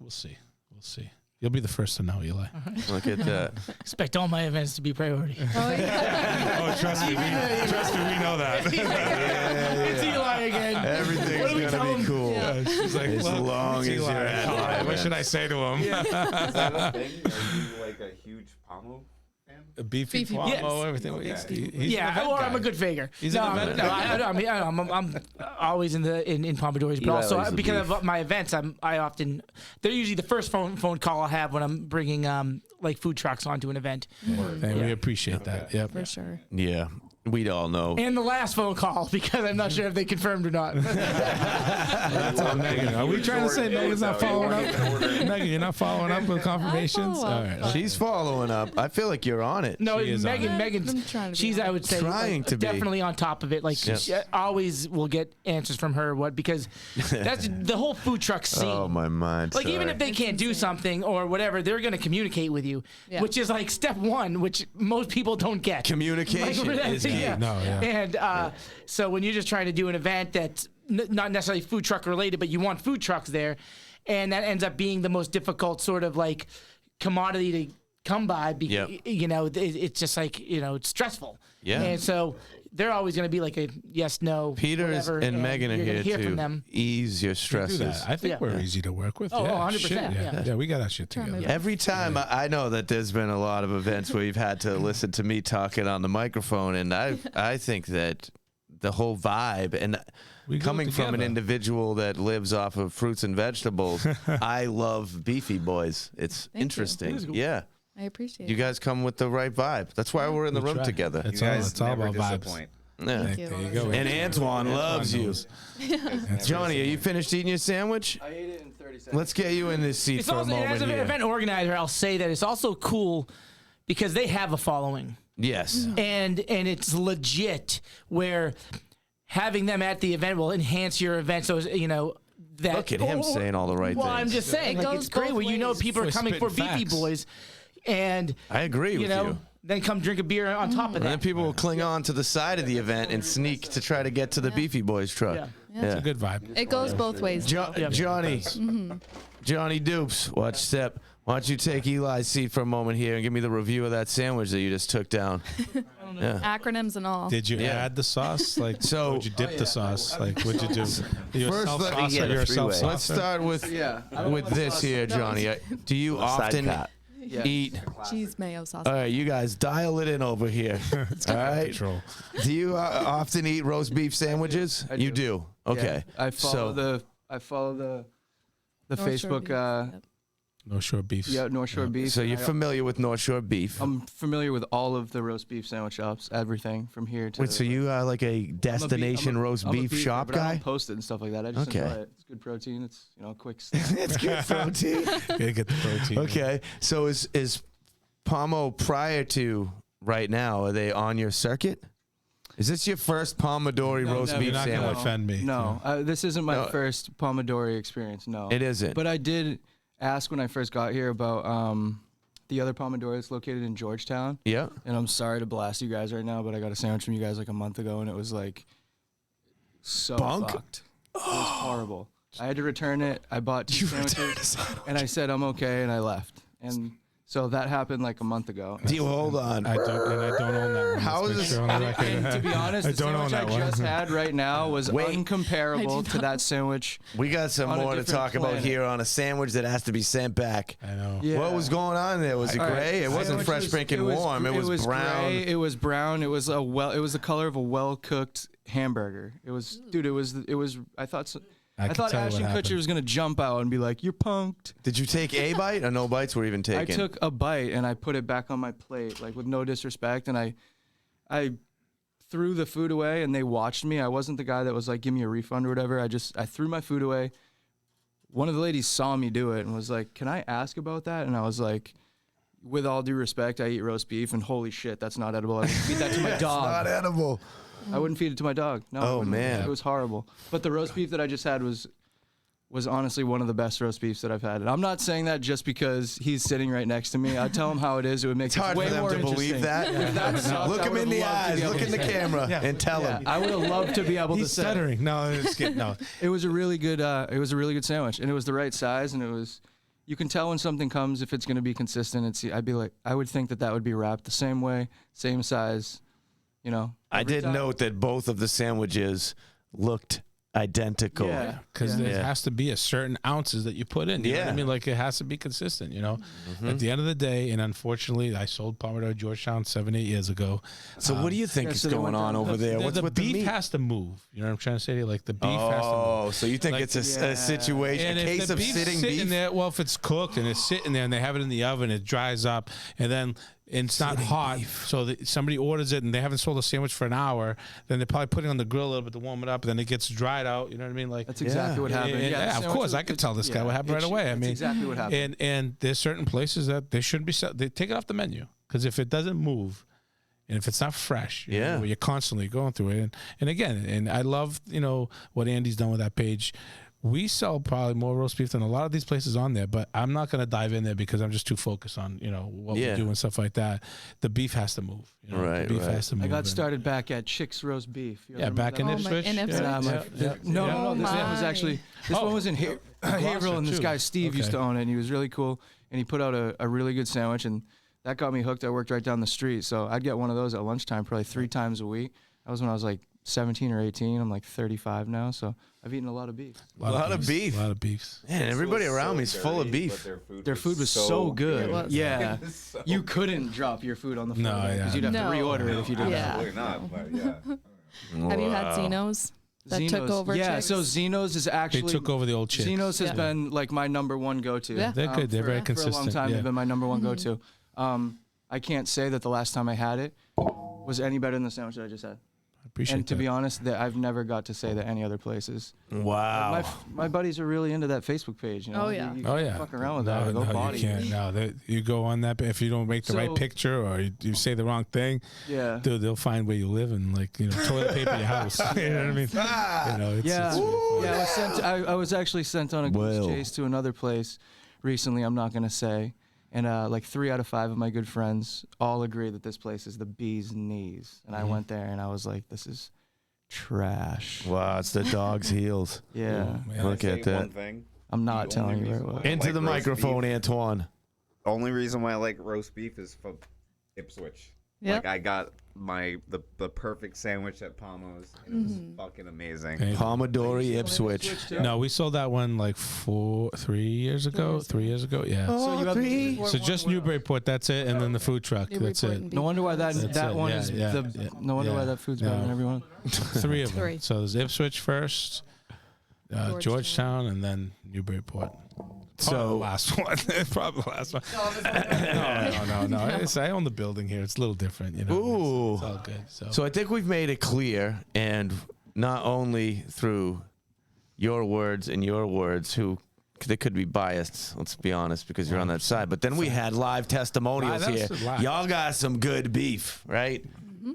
see. We'll see. You'll be the first to know, Eli. Look at that. Expect all my events to be priority. Oh, trust me. We know that. It's Eli again. Everything's What do we going tell to be him? cool. Yeah, she's like, As well, long it's as Eli. you're at What should I say to him? Is that a thing? Are you like a huge Pomo fan? A beefy Beefy Pomo, Yes. everything. Yeah, he's an Yeah, event or guy. I'm a good faker. He's no, an event no, guy. I mean, I'm always in Pomodoris, but Eli also likes the because beef. of my events, they're usually the first phone call I have when I'm bringing like food trucks onto an event, And we appreciate that. Yep. For sure. Yeah. We'd all know. and the last phone call because I'm not sure if they confirmed or not. That's on Megan. Are we trying to say Megan's not following up? Megan, you're not following up with confirmations? follow up, All right. but- She's following up. I feel like you're on it. No, She is on it. Megan's I'm trying to be she's on I it. would say Trying to be. definitely on top of it. Like Yep. she always will get answers from her. Because that's the whole food truck scene. Oh, my mind. Like even Sorry. if they can't do something or whatever, they're going to communicate with you, Yeah. which is like step one, which most people don't get. Communication Like, is key. yeah. No, yeah. And so when you're just trying to do an event that's not necessarily food truck related, but you want food trucks there, and that ends up being the most difficult sort of like commodity to come by. Yep. It's just like it's stressful. Yeah. And so they're always going to be like a yes, no. Peter whatever, and Megan are you're gonna here hear from to them. ease your Do stresses. that. I think Yeah. we're easy to work with. Oh, yeah, 100%, shit, yeah. Yeah, we got our shit Trying together. to- Every time I know that there's been a lot of events where you've had to listen to me talking on the microphone, and I think that the whole vibe and We go coming from an together. individual that lives off of fruits and vegetables, I love Beefy Boys. It's you. interesting. It is cool. Yeah, I appreciate you it. guys come with the right vibe. That's why we're in the We room try. together. It's You all, guys it's all never about vibes. disappoint. Yeah. Thank you. There you go. And Antoine loves you. Johnny, are you finished eating your sandwich? I ate it in 30 seconds. Let's get you in this seat It's for a also, moment as an here. event organizer, I'll say that it's also cool because they have a following. Yes. and it's legit where having them at the event will enhance your event. So that Look at him saying all the right well, things. I'm just saying, It like, goes it's great both when ways. people are We're coming for spitting Beefy facts. Boys, and I agree with you. then come drink a beer on top of And then that. people will cling on to the side of the event and sneak to try to get to the Beefy Boys truck. Yeah. Yeah. It's a good vibe. It goes both ways. Johnny, Jonny Deups, watch step. Why don't you take Eli's seat for a moment here and give me the review of that sandwich that you just took down? Yeah. Acronyms and all. Did you Yeah. add the sauce? Like, So- would you dip the sauce? Like, what'd you do? You a First, self let me saucer? get a You're a three-way. self Let's start with Yeah. this here, Johnny. Do you often Yeah. eat. Cheese mayo sauce. All right, you guys, dial it in over here. All right. Control. Do you often eat roast beef sandwiches? I You do. do. Okay. Yeah. I follow the North Shore Facebook. beef. Yep. No short beefs. Yeah, North Shore Beef. So and you're familiar with North Shore beef? I'm familiar with all of the roast beef sandwich shops, everything from here to. Wait, so you are like a destination roast I'm a beef beefer, shop but I guy? don't post it and stuff like that. I just Okay. enjoy it. It's good protein. It's quick snack. It's good protein. Yeah, get the protein. Okay, so is Pomo prior to right now? Are they on your circuit? Is this your first Pomodori No, roast never. beef You're not gonna sandwich? offend me. No, this isn't my No. first Pomodori experience. No, It isn't. But I did ask when I first got here about the other Pomodori that's located in Georgetown. Yeah. And I'm sorry to blast you guys right now, but I got a sandwich from you guys like a month ago, and it was like so Bunk? fucked. It was horrible. I had to return it. I bought 2 sandwiches, and I said I'm okay, and I left. And so that happened like a month ago. Do you hold on? I don't own that one. How Let's is make this- sure on the record. And to be honest, I the don't own sandwich that I one. just had right now was Wait. uncomparable I do to that sandwich. We got some On a more to different talk about planet. here on a sandwich that has to be sent back. I know. Yeah. What was going on there? Was it All right, gray? It the wasn't sandwich fresh, was- pink, and warm. It was brown. Gray, it was brown. It was it was the color of a well-cooked hamburger. It was, dude. It was. I thought. I can thought tell you Ashton what Kutcher happened. was gonna jump out and be like, "You're punked." Did you take a bite or no bites were even taken? I took a bite and I put it back on my plate, like with no disrespect, and I threw the food away, and they watched me. I wasn't the guy that was like, "Give me a refund" or whatever. I threw my food away. One of the ladies saw me do it and was like, "Can I ask about that?" And I was like, with all due respect, I eat roast beef, and holy shit, that's not edible. I would feed that to my It's not dog. edible. I wouldn't feed it to my dog. No. I Oh, wouldn't. man. It was horrible. But the roast beef that I just had was honestly one of the best roast beefs that I've had. And I'm not saying that just because he's sitting right next to me. I tell him how it is. It would make It's it hard way for them more to interesting. believe that. If that sucked, Look I him in would've the loved to eyes. be able Look to in the say it. camera Yeah. and tell Yeah, him. I would have loved to be able He's to say. stuttering. No, it's good. No. It was a really good. It was a really good sandwich, and it was the right size, and it was. You can tell when something comes if it's going to be consistent. I would think that would be wrapped the same way, same size. You know. I every did time. note that both of the sandwiches looked identical. Yeah. Because Yeah. there has to be a certain ounces that you put in. You know what Yeah. I mean? Like it has to be consistent, you know? At the end of the day, and unfortunately, I sold Pomodori Georgetown 7-8 years ago. So what do you think yeah, is so they going went on down- over there? The, What's the with beef the meat? has to move. You know what I'm trying to say to you? Like the beef has to move. Oh, so you think Like- it's a Yeah. situation, And a if case the of beef's sitting sitting beef? there, well, if it's cooked and it's sitting there and they have it in the oven, it dries up, and then it's not hot, so that somebody orders it and they haven't sold a sandwich for an hour, then they're probably putting it on the grill a little bit to warm it up, and then it gets dried out. You know what I mean? Like That's exactly what happened. And- Yeah, the of sandwich course, was- I could tell this guy what happened right away. I that's mean, exactly what happened. And there's certain places that they shouldn't be. They take it off the menu because if it doesn't move, and if it's not fresh, you know, you're constantly going through it. And again, and I love what Andy's done with that page. We sell probably more roast beef than a lot of these places on there, but I'm not going to dive in there because I'm just too focused on what we do and stuff like that. The beef has to move. Right, the beef right. has to move. I got and- started back at Chick's Roast Beef. You Yeah, remember back that in one? Oh, my- Ipswich. in Ipswich? And no, Oh this one was my. actually one was in Haverhill, and this too. guy Steve used Okay. to own it, and he was really cool, and he put out a really good sandwich, and that got me hooked. I worked right down the street, so I'd get one of those at lunchtime probably 3 times a week. That was when I was like 17 or 18. I'm like 35 now, so I've eaten a lot of beef. A lot of beef. A lot of beefs. Man, everybody around me is full of beef. Their food was so good. It was. Yeah, So you couldn't drop your food on the floor No, because yeah. you'd have No. to reorder it if you did that. Yeah. Absolutely not, but yeah. Have you had Zeno's that took Zeno's. over? Yeah, Chick's? so Zeno's is They actually took over the old chicks. Zeno's has Yeah. been like my number one go-to. Yeah. They're good. They're very For a consistent. long time, yeah. they've been my number one go-to. I can't say that the last time I had it was any better than the sandwich that I just had. I appreciate And to that. be honest, that I've never got to say that any other places. Wow. My buddies are really into that Facebook page. You know? Oh, yeah. You Oh can't yeah. fuck around with that. Go body. you can't. No, you go on that. If you don't make the right So- picture or you say the wrong thing, Yeah. dude, they'll find where you live and toilet paper your house. You know what I mean? It's Yeah, really yeah. I was sent. I was actually sent on a goose Well. chase to another place recently. I'm not gonna say, and like 3 out of 5 of my good friends all agree that this place is the bee's knees. And I went there and I was like, this is trash. Wow, it's the dog's heels. Yeah, man. Look Say at that. one thing. I'm not The only telling you where it reason was. why- Into like the roast microphone, beef. Antoine. Only reason why I like roast beef is from Ipswich. Yep. Like I got the perfect sandwich at Pomo's, and it was fucking amazing. Pomodori Ipswich. No, we sold that one like 3 years ago. 3 years ago, yeah. So you have three. So just Newburyport, that's it, and then the food truck, that's it. No wonder why that it. one Yeah, is yeah, the. yeah. No wonder why Yeah. that food's better than everyone. 3 of them. Three. So there's Ipswich first, Georgetown, and then Newburyport. So the last one, probably the last one. No. I own the building here. It's a little different, you know. Ooh. It's all good. So I think we've made it clear, and not only through your words and your words, who they could be biased, let's be honest, because you're on that side. But then we had live testimonials here. Y'all got some good beef, right?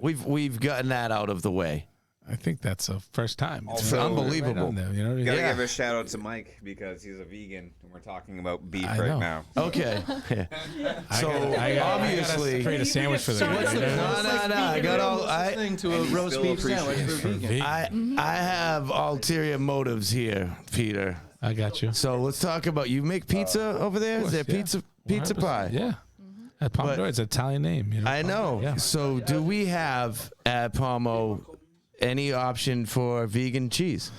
We've gotten that out of the way. I think that's the first time. It's Also, unbelievable. right on there, you know what I mean? Gotta Yeah. give a shout out to Mike because he's a vegan, and we're talking about beef I right know. now. Okay. So obviously, create a sandwich for the What's the guy. No, I got all. thing to a And you roast still beef appreciate sandwich it. for a vegan. I have ulterior motives here, Peter. I got you. So let's talk about you make pizza over there. Is there course, pizza 100%. pie? Yeah. At Pomodori, it's an Italian name. You know? I know. Yeah. So do we have at Pomo any option for vegan cheese?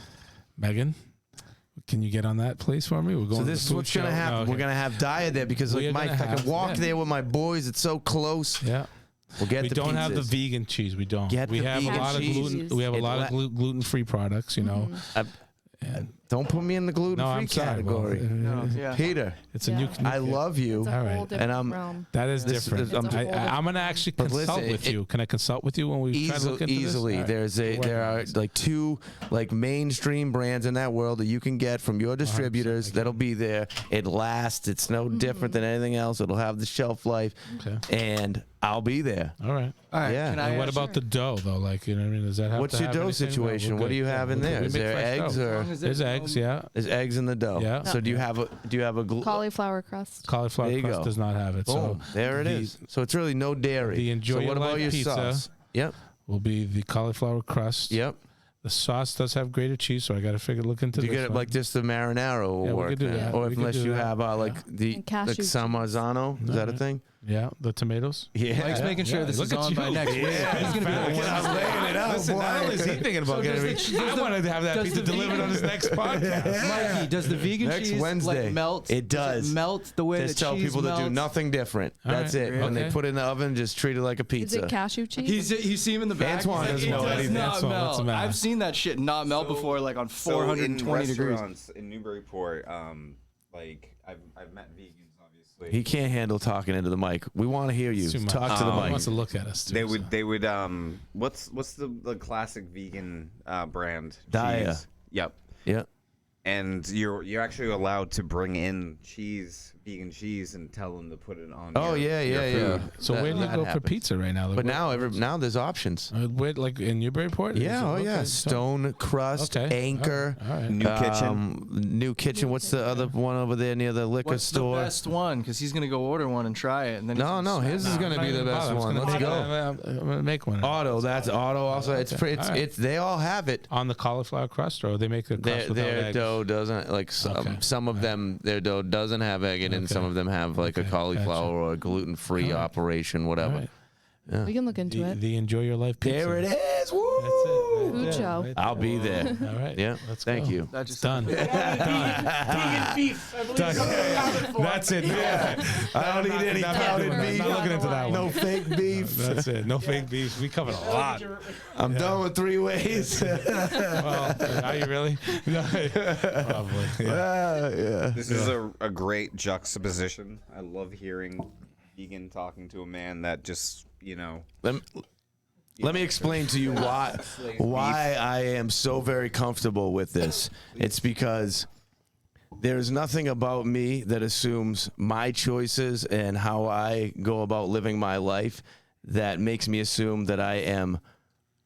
Megan, can you get on that place for me? We're going. So to this the is food what's gonna show. happen. Oh, okay. We're gonna have Daya there because We like are Mike, gonna I can have- walk yeah. there with my boys. It's so close. Yeah. We'll get We the don't have the pizzas. vegan cheese. We don't. Get we the have a vegan lot of cheese. gluten. We have a It lot of gluten-free products. You know. Don't put me in the No, gluten-free I'm sorry. category. Well, Yeah. Peter, it's a Yeah. new. I love you. It's a All whole right. different And I'm- realm. That is This different. is- I'm just- I'm gonna actually But consult listen, with you. Can I consult with you when we try to look into Easily. this? All right. There are like 2 like mainstream brands in that world that you can get from your distributors that'll be there. It lasts. It's no different than anything else. It'll have the shelf life. Okay. And I'll be there. All right. All right. Yeah. Can I And what ask- about the dough though? Like, you know what I mean? Does that have What's to your have dough anything? No, situation? we're What do good. you have in we're there? good. Is We make there fresh eggs dough. or As long as There's eggs, yeah. there's eggs in the dough? Yeah. So do you have a Cauliflower crust. Cauliflower There you crust go. does not have it. boom? So There it the- is. So it's really no dairy. the Enjoy so Your what about Life your pizza. sauce? Yep. will be the cauliflower crust. Yep. The sauce does have grated cheese, so I got to look into Do you this get it one. like just the marinara will Yeah, we work could do then. that. Or We could unless do you that. have like the And cashew like cheese. Salmarzano. Is that a thing? Yeah, the tomatoes. Yeah. Mike's making sure this Look is at on you. by next week. Yeah. He's gonna be the one. I'm laying it out, Listen, not only is he boy. thinking about So getting does it, the- I wanted to have that does pizza the delivered vegan- on his next podcast. Mikey, does the vegan Next cheese Wednesday. like melt? It does. Melt the way Just the tell cheese people melts? to do nothing different. All That's right. it. When they Okay. put it in the oven, just treat it like a Is pizza. it cashew cheese? You see him in the back. Antoine He's doesn't know it does anything. not Antoine, what's the melt. matter? I've seen that shit not melt before, like on 420 so in degrees. restaurants in Newburyport, like I've met vegans, obviously. He can't handle talking into the mic. We want to hear you. Too much. Talk to the He mic. wants to look at us. Too, They would what's the classic vegan brand? Daya. Cheese. Yep. Yeah. And you're actually allowed to bring in vegan cheese, and tell them to put it on. Oh your yeah. food. So where do you that go for happens. pizza right now? Like, But where- now there's options. where, like in Newburyport? Yeah, oh Okay, yeah. so- Stone Crust, Okay. Anchor, All right. New Kitchen. New Kitchen. What's the other one over there near the liquor What's store? the best one? Because he's gonna go order one and try it, and then No, his is gonna be the best one. Let's go. I'm gonna make one. Auto, that's Auto. Also, it's Okay. it's All right. it's they all have it. On the cauliflower crust, or they make the crust without Their eggs? dough doesn't like some of them. Their dough doesn't have egg in it, and Okay. some of them have like a Okay, cauliflower gotcha. or a gluten-free All right. operation, All whatever. right. We can look into it. The Enjoy Your Life pizza. There it is. That's it. Woo! Right Food there, show. right I'll be there. there. All right. Yeah. Let's Thank go. you. That It's just done. Vegan beef. I believe That's it. Yeah. I don't need any powdered beef. Not looking into that one. No fake beef. That's it. No fake beef. We covered a lot. I'm done with 3 ways. Well, are you really? No. Probably. Yeah. Yeah. This is a great juxtaposition. I love hearing vegan talking to a man that just Let me explain to you why I am so very comfortable with this. It's because there's nothing about me that assumes my choices and how I go about living my life that makes me assume that I am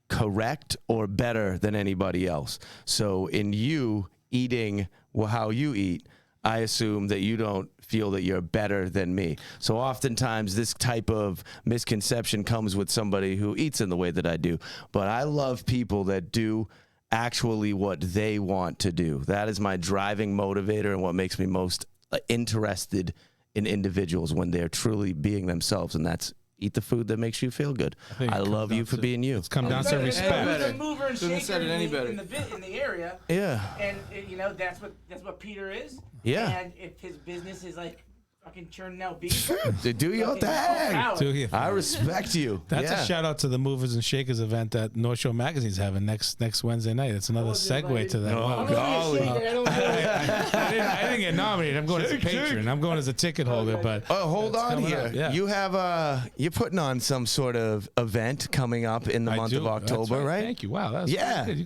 correct or better than anybody else. So in you eating how you eat, I assume that you don't feel that you're better than me. So oftentimes this type of misconception comes with somebody who eats in the way that I do. But I love people that do actually what they want to do. That is my driving motivator and what makes me most interested in individuals when they're truly being themselves. And that's eat the food that makes you feel good. I love you for being you. It's come down to respect. Better. Mover and Couldn't have said it any better. in the area. Yeah. And you know that's what Peter is. Yeah. And if his business is like fucking churning out beef, Do your thing. Do you? I respect you. That's a shout out to the Movers and Shakers event that North Shore Magazine's having next Wednesday night. It's another segue to that. Oh, golly. I didn't get nominated. I'm going as a patron. I'm going as a ticket holder. But hold on here. up, yeah. You have you're putting on some sort of event coming up in the month of That's October, right? Thank you. Wow. That's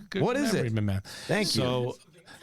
good. What is it? Man. Thank you.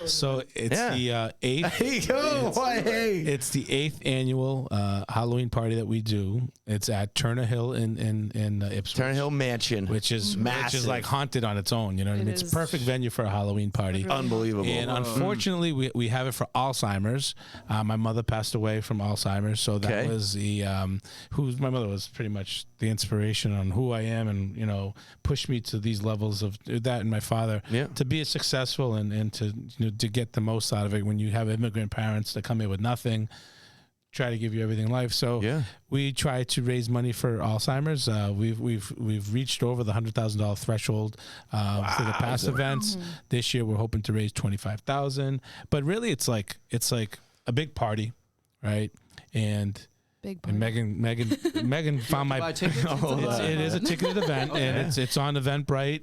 So it's the eighth. It's the 8th annual Halloween party that we do. It's at Turner Hill in Ipswich. Turner Hill Mansion, which is like haunted on its own. You know what I mean? It's a perfect venue for a Halloween party. Unbelievable. And unfortunately, we have it for Alzheimer's. My mother passed away from Alzheimer's, so that was the my mother was pretty much the inspiration on who I am, and pushed me to these levels of that, and my father to be successful and to get the most out of it. When you have immigrant parents that come in with nothing, try to give you everything in life. So we try to raise money for Alzheimer's. We've reached over the $100,000 threshold for the past events. This year we're hoping to raise $25,000. But really, it's like a big party, right? And Meghan found my. It is a ticketed event, and it's on Eventbrite.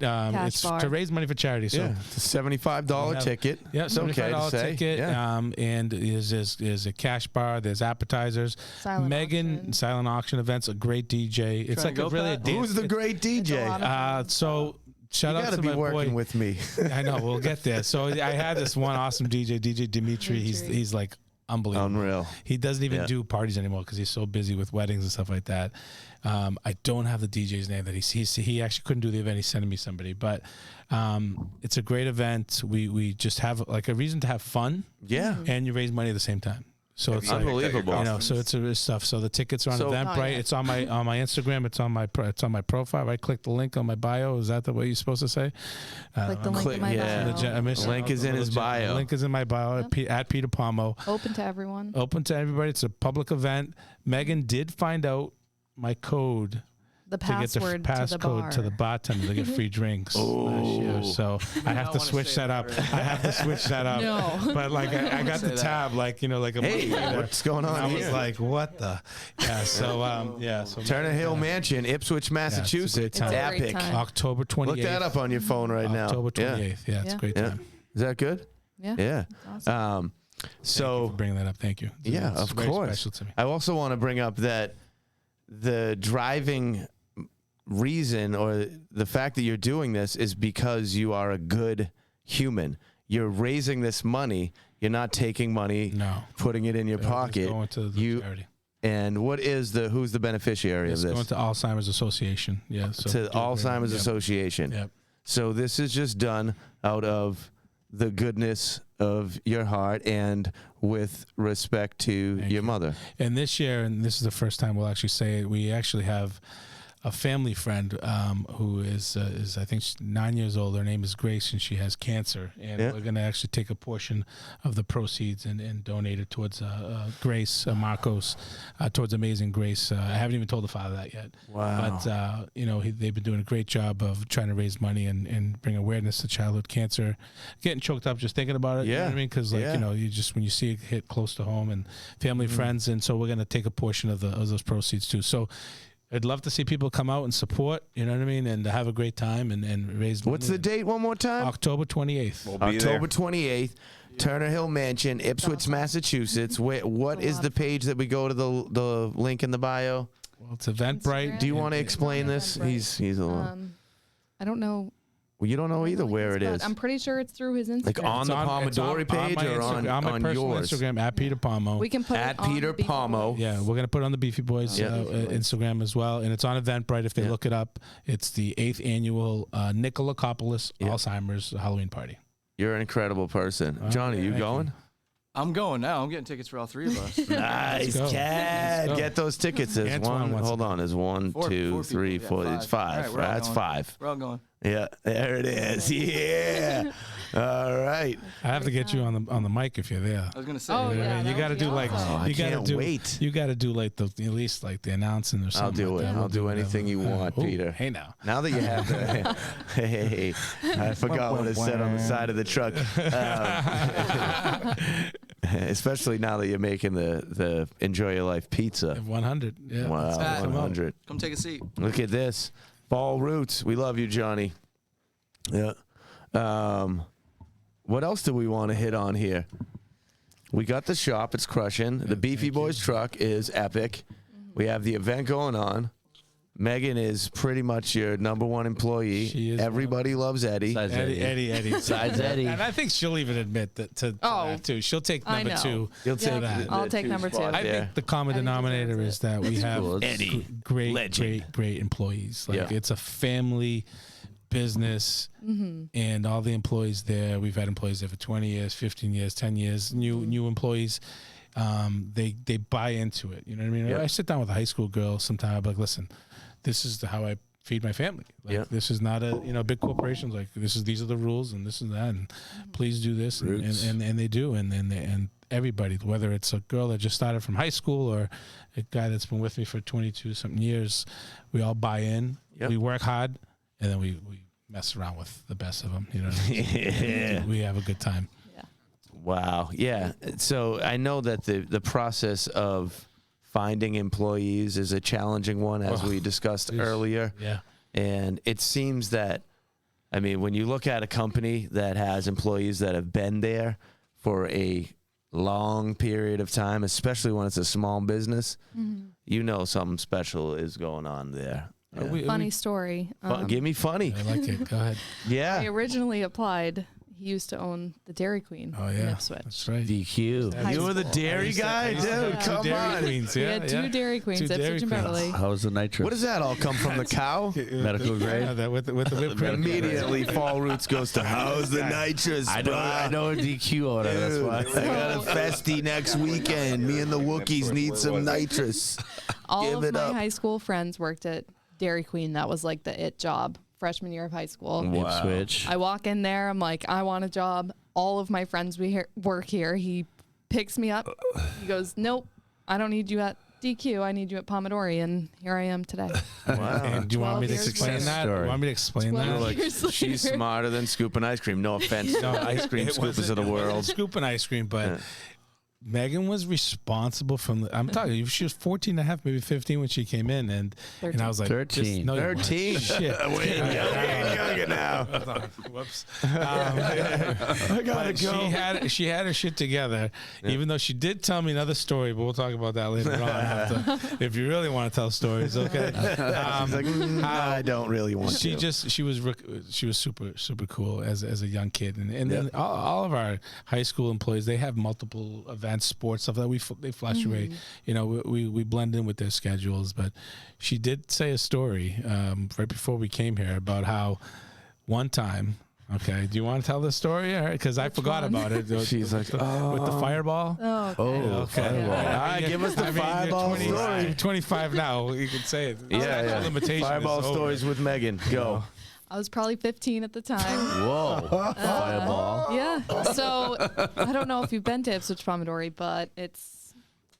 It's to raise money for charity. So it's a $75 ticket. Yeah, $75 ticket. And is a cash bar. There's appetizers. Silent auction events. A great DJ. It's like really a dance. Who's the great DJ? So. Shout out to my boy. Working with me. I know we'll get there. So I had this one awesome DJ Dimitri. He's like unbelievable. Unreal. He doesn't even do parties anymore because he's so busy with weddings and stuff like that. I don't have the DJ's name that he actually couldn't do the event. He's sending me somebody, but it's a great event. We just have like a reason to have fun. Yeah. And you raise money at the same time. So it's unbelievable. So it's stuff. So the tickets are on Eventbrite. It's on my Instagram. It's on my profile. Right, click the link on my bio. Is that the way you're supposed to say? Click the link in my bio. The link is in his bio. The link is in my bio at Peter Pomo. Open to everyone. Open to everybody. It's a public event. Meghan did find out my code. The password to the bartender to get free drinks last year. So I have to switch that up. No. But like I got the tab, like a month later. What's going on I here? was like, what the? So Turner Hill Mansion, Ipswich, Massachusetts. It's a great Epic. time. October 28th. Look that up on your phone right now. October 28th. Yeah, it's a great time. Is that good? Yeah. Yeah. Awesome. Thank you for bringing that up. Thank you. It's of very course. special to me. I also want to bring up that the driving reason or the fact that you're doing this is because you are a good human. You're raising this money. You're not taking money, putting it in your pocket. Going to the charity. And who's the beneficiary of this? Going to Alzheimer's Association. Yeah. So to Alzheimer's Association. Yep. So this is just done out of the goodness of your heart and with respect to your mother. And this year, and this is the first time we'll actually say it, we actually have a family friend who is I think she's 9 years old. Her name is Grace, and she has cancer. And we're going to actually take a portion of the proceeds and donate it towards Grace Marcos, towards Amazing Grace. I haven't even told the father that yet. Wow. But they've been doing a great job of trying to raise money and bring awareness to childhood cancer. Getting choked up just thinking about it. You know what I mean? Because you just when you see it hit close to home and family, friends, and so we're going to take a portion of those proceeds too. So I'd love to see people come out and support, you know what I mean, and have a great time and raise money. What's the date one more time? October 28th. We'll be October there. 28th, Turner Hill Mansion, Ipswich, Massachusetts. What is the page that we go to the link in the bio? Well, it's Eventbrite. Do you want to explain this? He's a little. I don't know. Well, you don't know either where it is. I'm pretty sure it's through his Instagram. Like on the Pomodori page or on my personal yours? Instagram at Peter Pomo. We can put at it on Peter the Pomo. Yeah, we're gonna put it on the Beefie Boys Instagram as well, and it's on Eventbrite. If they look it up, it's the 8th annual Nikolakopoulus Alzheimer's Halloween party. You're an incredible person, Johnny. You going? I'm going now. I'm getting tickets for all three of us. Nice, Cat. Get those tickets. There's one. Hold on. There's 1, 2, 3, 4. It's 5. That's 5. We're all going. Yeah, there it is. Yeah. All right. I have to get you on the mic if you're there. I was gonna say. Oh, yeah. You got to do like I you got to can't do wait. You got to do like at least like the announcing or something. I'll do like it. that. I'll do anything you want, Ooh, Peter. Hey now. Now that you have the, hey, I forgot what it said on the side of the truck. Especially now that you're making the Enjoy Your Life pizza. 100. Yeah. Wow, that. 100. Come take a seat. Look at this. Phall Roots. We love you, Johnny. Yeah. What else do we want to hit on here? We got the shop. It's crushing. The Beefie Boys truck is epic. We have the event going on. Meghan is pretty much your number one employee. She is. Everybody loves Eddie. Besides Eddie. Besides Eddie. And I think she'll even admit that to that too. She'll take I number know. two. You'll Yeah, take that. I'll take two number 2. spot I there. think the common Eddie denominator deserves is that we have cool. Eddie, great legend. great employees. Like Yeah. it's a family business, and all the employees there. We've had employees there for 20 years, 15 years, 10 years. New employees. They buy into it. You know what I mean? Yeah. I sit down with a high school girl sometime. I'm like, listen, this is how I feed my family. Like, Yeah. this is not a big corporations. Like these are the rules, and this and that, and please do this, and they do, and everybody, whether it's a girl that just started from high school or a guy that's been with me for 22 something years, we all buy in. Yep. We work hard, and then we mess around with the best of them. You know what I mean? Yeah. We have a good time. Wow. Yeah. So I know that the process of finding employees is a challenging one, as we discussed earlier. Yeah. And it seems that, I mean, when you look at a company that has employees that have been there for a long period of time, especially when it's a small business, you know something special is going on there. Yeah. Funny story. Give me funny. I like it. Go ahead. I Yeah. originally applied. He used to own the Dairy Queen Oh in yeah. Ipswich. That's right. DQ. High You were the school. dairy guy, dude. have Come Dairy on. Queens. We Yeah, had 2 Dairy Queens, Two Ipswich Dairy and Queens. Beverly. How was the nitrous? What does that all come from? The cow? Medical grade? Yeah, that with the whipped cream. Immediately, Phall Roots goes to how's the nitrous? I know a DQ order. That's Dude, why. I got a festy next weekend. Me and the Wookiees need some nitrous. All Give of it my up. high school friends worked at Dairy Queen. That was like the it job freshman year of high school. Wow. Ipswich. I walk in there. I'm like, I want a job. All of my friends work here. He picks me up. He goes, nope, I don't need you at DQ. I need you at Pomodori. And here I am today. Wow. And do you want me to 12 years explain later. that? Story. You want me to explain 12 that? Like, years she's later. smarter than scooping ice cream. No offense to ice cream It scoopers wasn't- of the it wasn't world. Scooping ice cream, but Meghan was responsible from I'm telling you, she was 14 and a half, maybe 15 when she came in, and I was like 13. No, you weren't. 13. Shit. Wait, younger now. Whoops. I gotta But she had her shit together, even though she did tell me another story, but we'll talk about that later on if you really want to tell stories, okay? She's like, I don't really want She to. she was super cool as a young kid, and then all of our high school employees, they have multiple events, sports, stuff that they fluctuate. You know, we blend in with their schedules. But she did say a story right before we came here about how one time. Okay, do you want to tell the story? Because I forgot one? about it. She's like, with the fireball. Oh, Oh, Okay. fireball. All right, give us the you're fireball story. You're 25 now. You can say it. Yeah. Limitation Fireball is over. stories with Meghan. Go. I was probably 15 at the time. Whoa. Fireball. Yeah. So I don't know if you've been to Ipswich Pomodori, but it's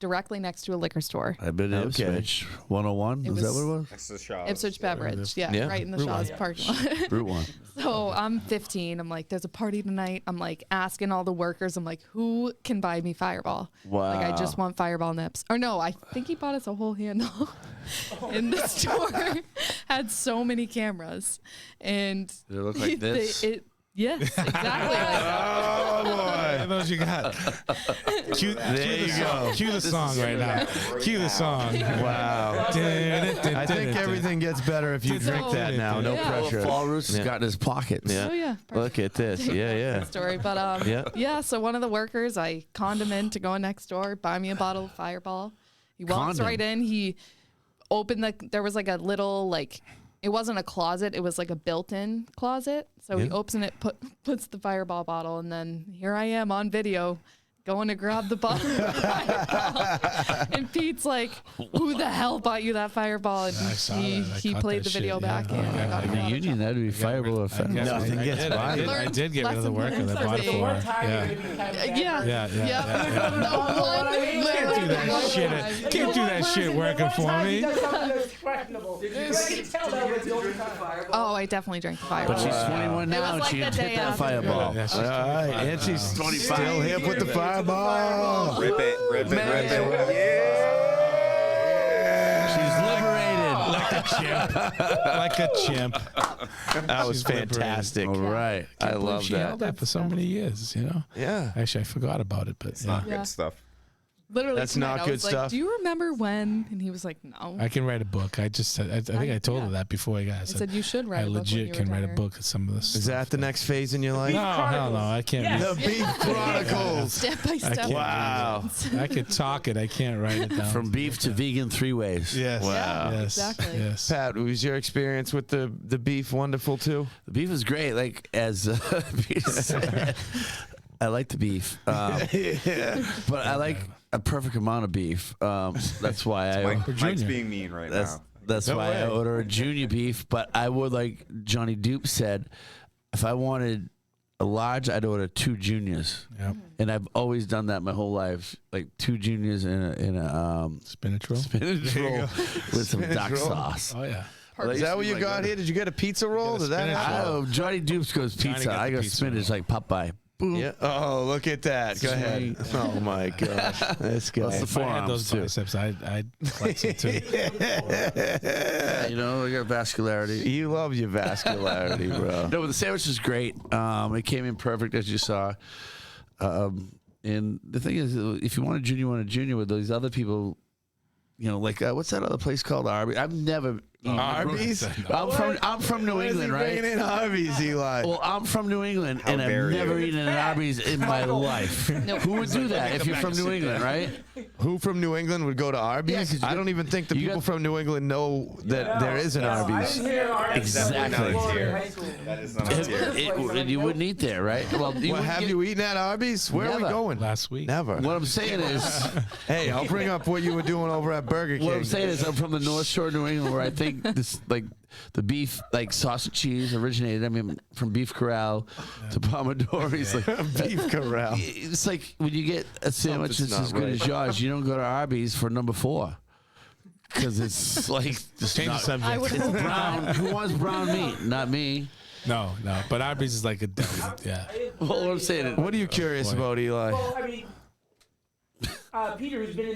directly next to a liquor store. I've been to Okay. Ipswich. 101. It Is that was- what it was? That's the shop. Ipswich Beverage. Yeah, Yeah. right in the Shaw's parking lot. Route 1. So I'm 15. I'm like, there's a party tonight. I'm like asking all the workers. I'm like, who can buy me Fireball? Wow. Like, I just want Fireball nips. Or no, I think he bought us a whole handle. In the store had so many cameras, and Did it look like this? Yes, exactly. Oh, boy. Those you got. Cue the song right now. Cue the song. Wow. I think everything gets better if you drink that now. No Yeah. pressure. Phall Roots has Yeah. got in his pockets. Yeah. Oh yeah. Look at this. Yeah. Story, but Yeah. So one of the workers, I conned him in to go next door, buy me a bottle of Fireball. He walks Conned right in. He opened there was like a little it wasn't a closet, it was like a built-in closet. So he opens it, puts the Fireball bottle, and then here I am on video going to grab the bottle of the fireball. And Pete's like, who the hell bought you that fireball? And he played the video back. In the union, that'd be fireball offense. Nothing gets by. I did get rid of the worker that bought it for her. Yeah. Can't do that shit working for me. Oh, I definitely drank the fireball. But she's 21 now, and she didn't hit that fireball. All right, and she's 25. Still hip with the fireball. Rip it. She's liberated. Like a chimp. That was fantastic. All right. I love She held that for so many years, you know? Yeah. Actually, I forgot about it, but It's not good stuff. Literally, That's tonight, not I good was like, stuff. do you remember when? And he was like, no. I can write a book. I just said, I think I told her that before I got. I said you should write I a book when legit you can write a retire. book of some of this. Is that the next phase in your life? No, hell no. I can't. The Beef Chronicles. Step by step. Wow. I could talk it. I can't write it down. From beef to vegan 3 ways. Yes. Yeah, Yes. exactly. Yes. Pat, was your experience with the beef wonderful too? The beef is great. Like, as Peter said, I like the beef. But I like a perfect amount of beef. That's why Mike's being mean right now. That's No why way. I order a junior beef. But I would, like Jonny Deups said, if I wanted a large, I'd order 2 juniors. Yep. And I've always done that my whole life, like 2 juniors in a Spinach roll. spinach roll with some duck roll. sauce. Oh yeah. Is that what you got here? Did you get a pizza roll? Did that spinach happen? Oh, Johnny Dupes goes Johnny pizza. got I the go pizza spinach roll. like Popeye. Boom. Yeah. Oh, look at that. Go ahead. Oh my gosh. This guy. That's the If I had those forearms too. biceps, I'd flex it too. You know, I got vascularity. You love your vascularity, bro. No, but the sandwich is great. It came in perfect, as you saw. And the thing is, if you want a junior with those other people, you know, like what's that other place called? Arby's. I've never eaten Arby's? I'm from New England, right? Bringing in Arby's, Eli. Well, I'm from New England, and I've dare you. never eaten an Arby's in my life. Nope. Who would do that if you're from New England, right? Who from New England would go to Arby's? Yeah, 'cause you I don't even think the you people got- from New England know that there is an Arby's. Exactly. That is not a tier. And you wouldn't eat there, right? Well, What, have you eaten at Arby's? Where are we Never. going? Last week. Never. What I'm saying is, Hey, I'll bring up what you were doing over at Burger King. what I'm saying is, I'm from the North Shore of New England, where I think this, like, the beef, like sausage cheese, originated. I mean, from Beef Corral to Pomodori's, like Beef Corral. it's like when you get a sandwich Something's that's as not good right. as yours, you don't go to Arby's for number 4 because it's like just Change the not, subject. I would it's brown. Who wants brown meat? Not me. No. But Arby's is like a deli. Yeah. Well, what I'm saying. What are you curious about, Eli? Well, I mean, Peter, who's been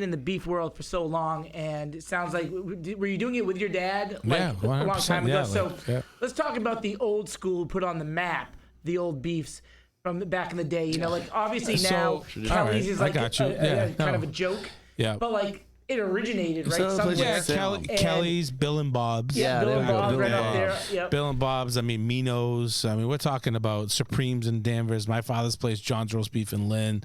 in the beef world for so long, and it sounds like were you doing it with your dad like Yeah, a long 100%, time ago? yeah, So like, yeah. let's talk about the old school, put on the map, the old beefs from back in the day. You know, like obviously So, now all Kelly's right, is I like got you. a Yeah, kind no. of a joke. Yeah. But like it originated right another place somewhere. Yeah, Salem. Kelly's, Bill and Bob's. Yeah, Bill and there we go, Bob Bill right and up there. Bob's. Yep. Bill and Bob's. I mean, Minos. I mean, we're talking about Supremes in Danvers. My father's place, John's Roast Beef in Lynn.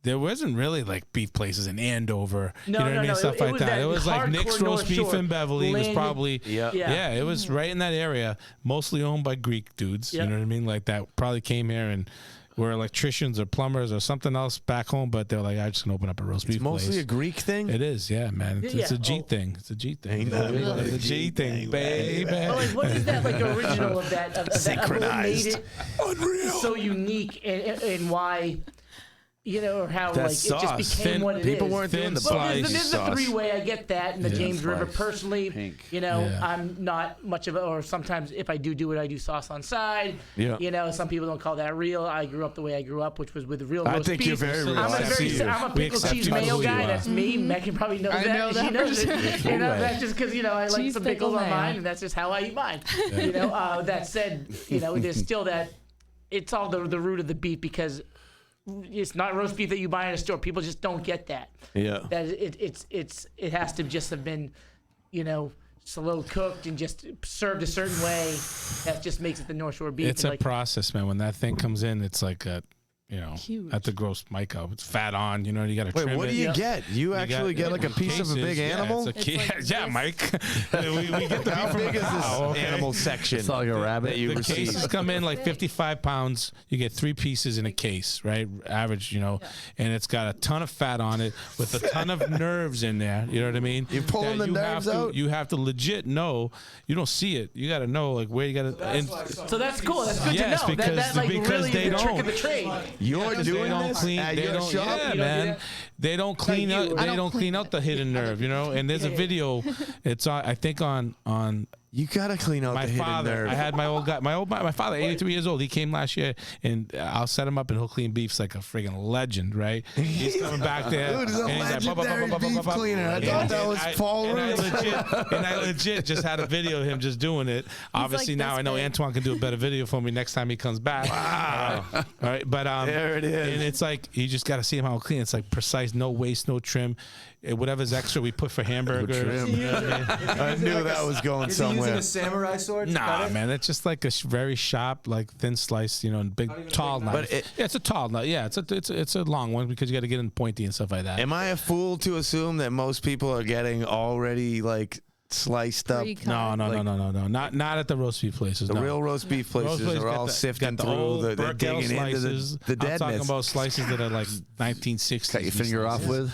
There wasn't really like beef places in Andover. No, you know what no, I mean? no. Stuff It like was that. that It was like hardcore Nick's North Roast Beef Shore. in Beverly was Lynn. probably Yeah. it was right in that area, mostly owned by Greek dudes. Yep. You know what I mean? Like that probably came here and were electricians or plumbers or something else back home, but they're like, I'm just gonna open up a roast beef Mostly place. a Greek thing? It is, yeah, man. It's Yeah. a G Oh. thing. It's a G thing. Ain't nothing It's but a G thing, baby. But like, what is that like original of that? Of what made Synchronized. it so unique, and why? You know, or how That like sauce. it just became what it is. People weren't doing the Thin Well, slice there's the sauce. three-way. I get that, and the James River. slice. Personally, Pink. you know, Yeah. I'm not much of a. Or sometimes, if I do it, I do sauce on side. Yeah. You know, some people don't call that real. I grew up the way I grew up, which was with real I roast think beef. you're very real. I'm I a see very. you. I'm a We pickle accept cheese you for mayo who you guy. are. That's me. Megan probably knows I that. know She that knows for it. sure. You know, that's just because I like Cheese, some pickle, pickles on mayo. mine, and that's just how I eat mine. You know. That said, there's still that. It's all the root of the beef because. It's not roast beef that you buy in a store. People just don't get that. Yeah. That it has to just have been, slow cooked and just served a certain way. That just makes it the North Shore beef. It's And a process, man. When that thing comes in, it's like a Huge. At the gross Mike out. It's fat on, you got to trim it. Wait, what do you get? You actually get like a piece of a big animal? Yeah, Mike. we get the How big is this animal section? It's like a rabbit that you The receive. cases come in like 55 pounds. You get 3 pieces in a case, right? Average, and it's got a ton of fat on it with a ton of nerves in there. You know what I mean? You're pulling the nerves out? You have to legit know. You don't see it. You got to know like where you got to. So that's cool. That's good Yes, to know. because- that because really they is the trick don't. of the trade. You're doing this at your shop? Yeah, man. They don't clean Like you. out. They don't clean out the hidden nerve, And there's a video. It's I think on You gotta clean out my the hidden father. nerve. I had my old guy. My father, 83 years old. He came last year, and I'll set him up, and he'll clean beefs like a friggin' legend, right? He's coming back there. Dude, he's a and he's like, legendary beef cleaner. I thought that was Phall Roots. And I legit just had a video of him just doing it. Obviously, like now this I know big. Antoine can do a better video for me next time he comes back. Wow. All right, but There it is. And it's like you just got to see him how clean. It's like precise, no waste, no trim. Whatever's extra we put for hamburgers. You know what I mean? I knew that was going Is he using somewhere. a samurai sword? to cut Nah, it? man, it's just like a very sharp, like thin slice, and big, tall knife. But Yeah, it's a tall knife. Yeah, it's a long one because you got to get in pointy and stuff like that. Am I a fool to assume that most people are getting already like sliced up? Pre-cut. No, Like- no. Not at the roast beef places. The no. real roast beef places Roast places are got all the- sifting got the through. old They're Burkell digging into slices. the I'm talking deadness. about slices that are like 1960s. Cut your finger off with.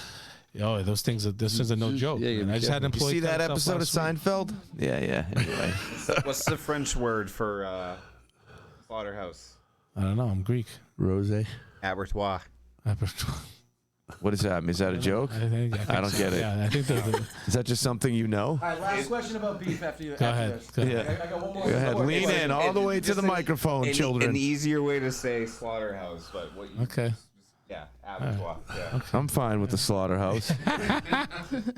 Oh, those things are. This is a no joke. Yeah, Man. I just had an You employee. see that cut himself episode of last week. Seinfeld? Yeah. Anyway, What's the French word for slaughterhouse? I don't know. I'm Greek. Rose. Abattoir. what does that mean? Is that a joke? I don't so. get it. Yeah, I think that. Is that just something you know? All right, last question about beef after you. Go ahead. Go ahead. Yeah. I got one more. Go ahead. Lean It's in like- all the way to just the like microphone, An children. easier way to say slaughterhouse, but what you Okay. yeah, abattoir. Yeah. I'm fine with the slaughterhouse.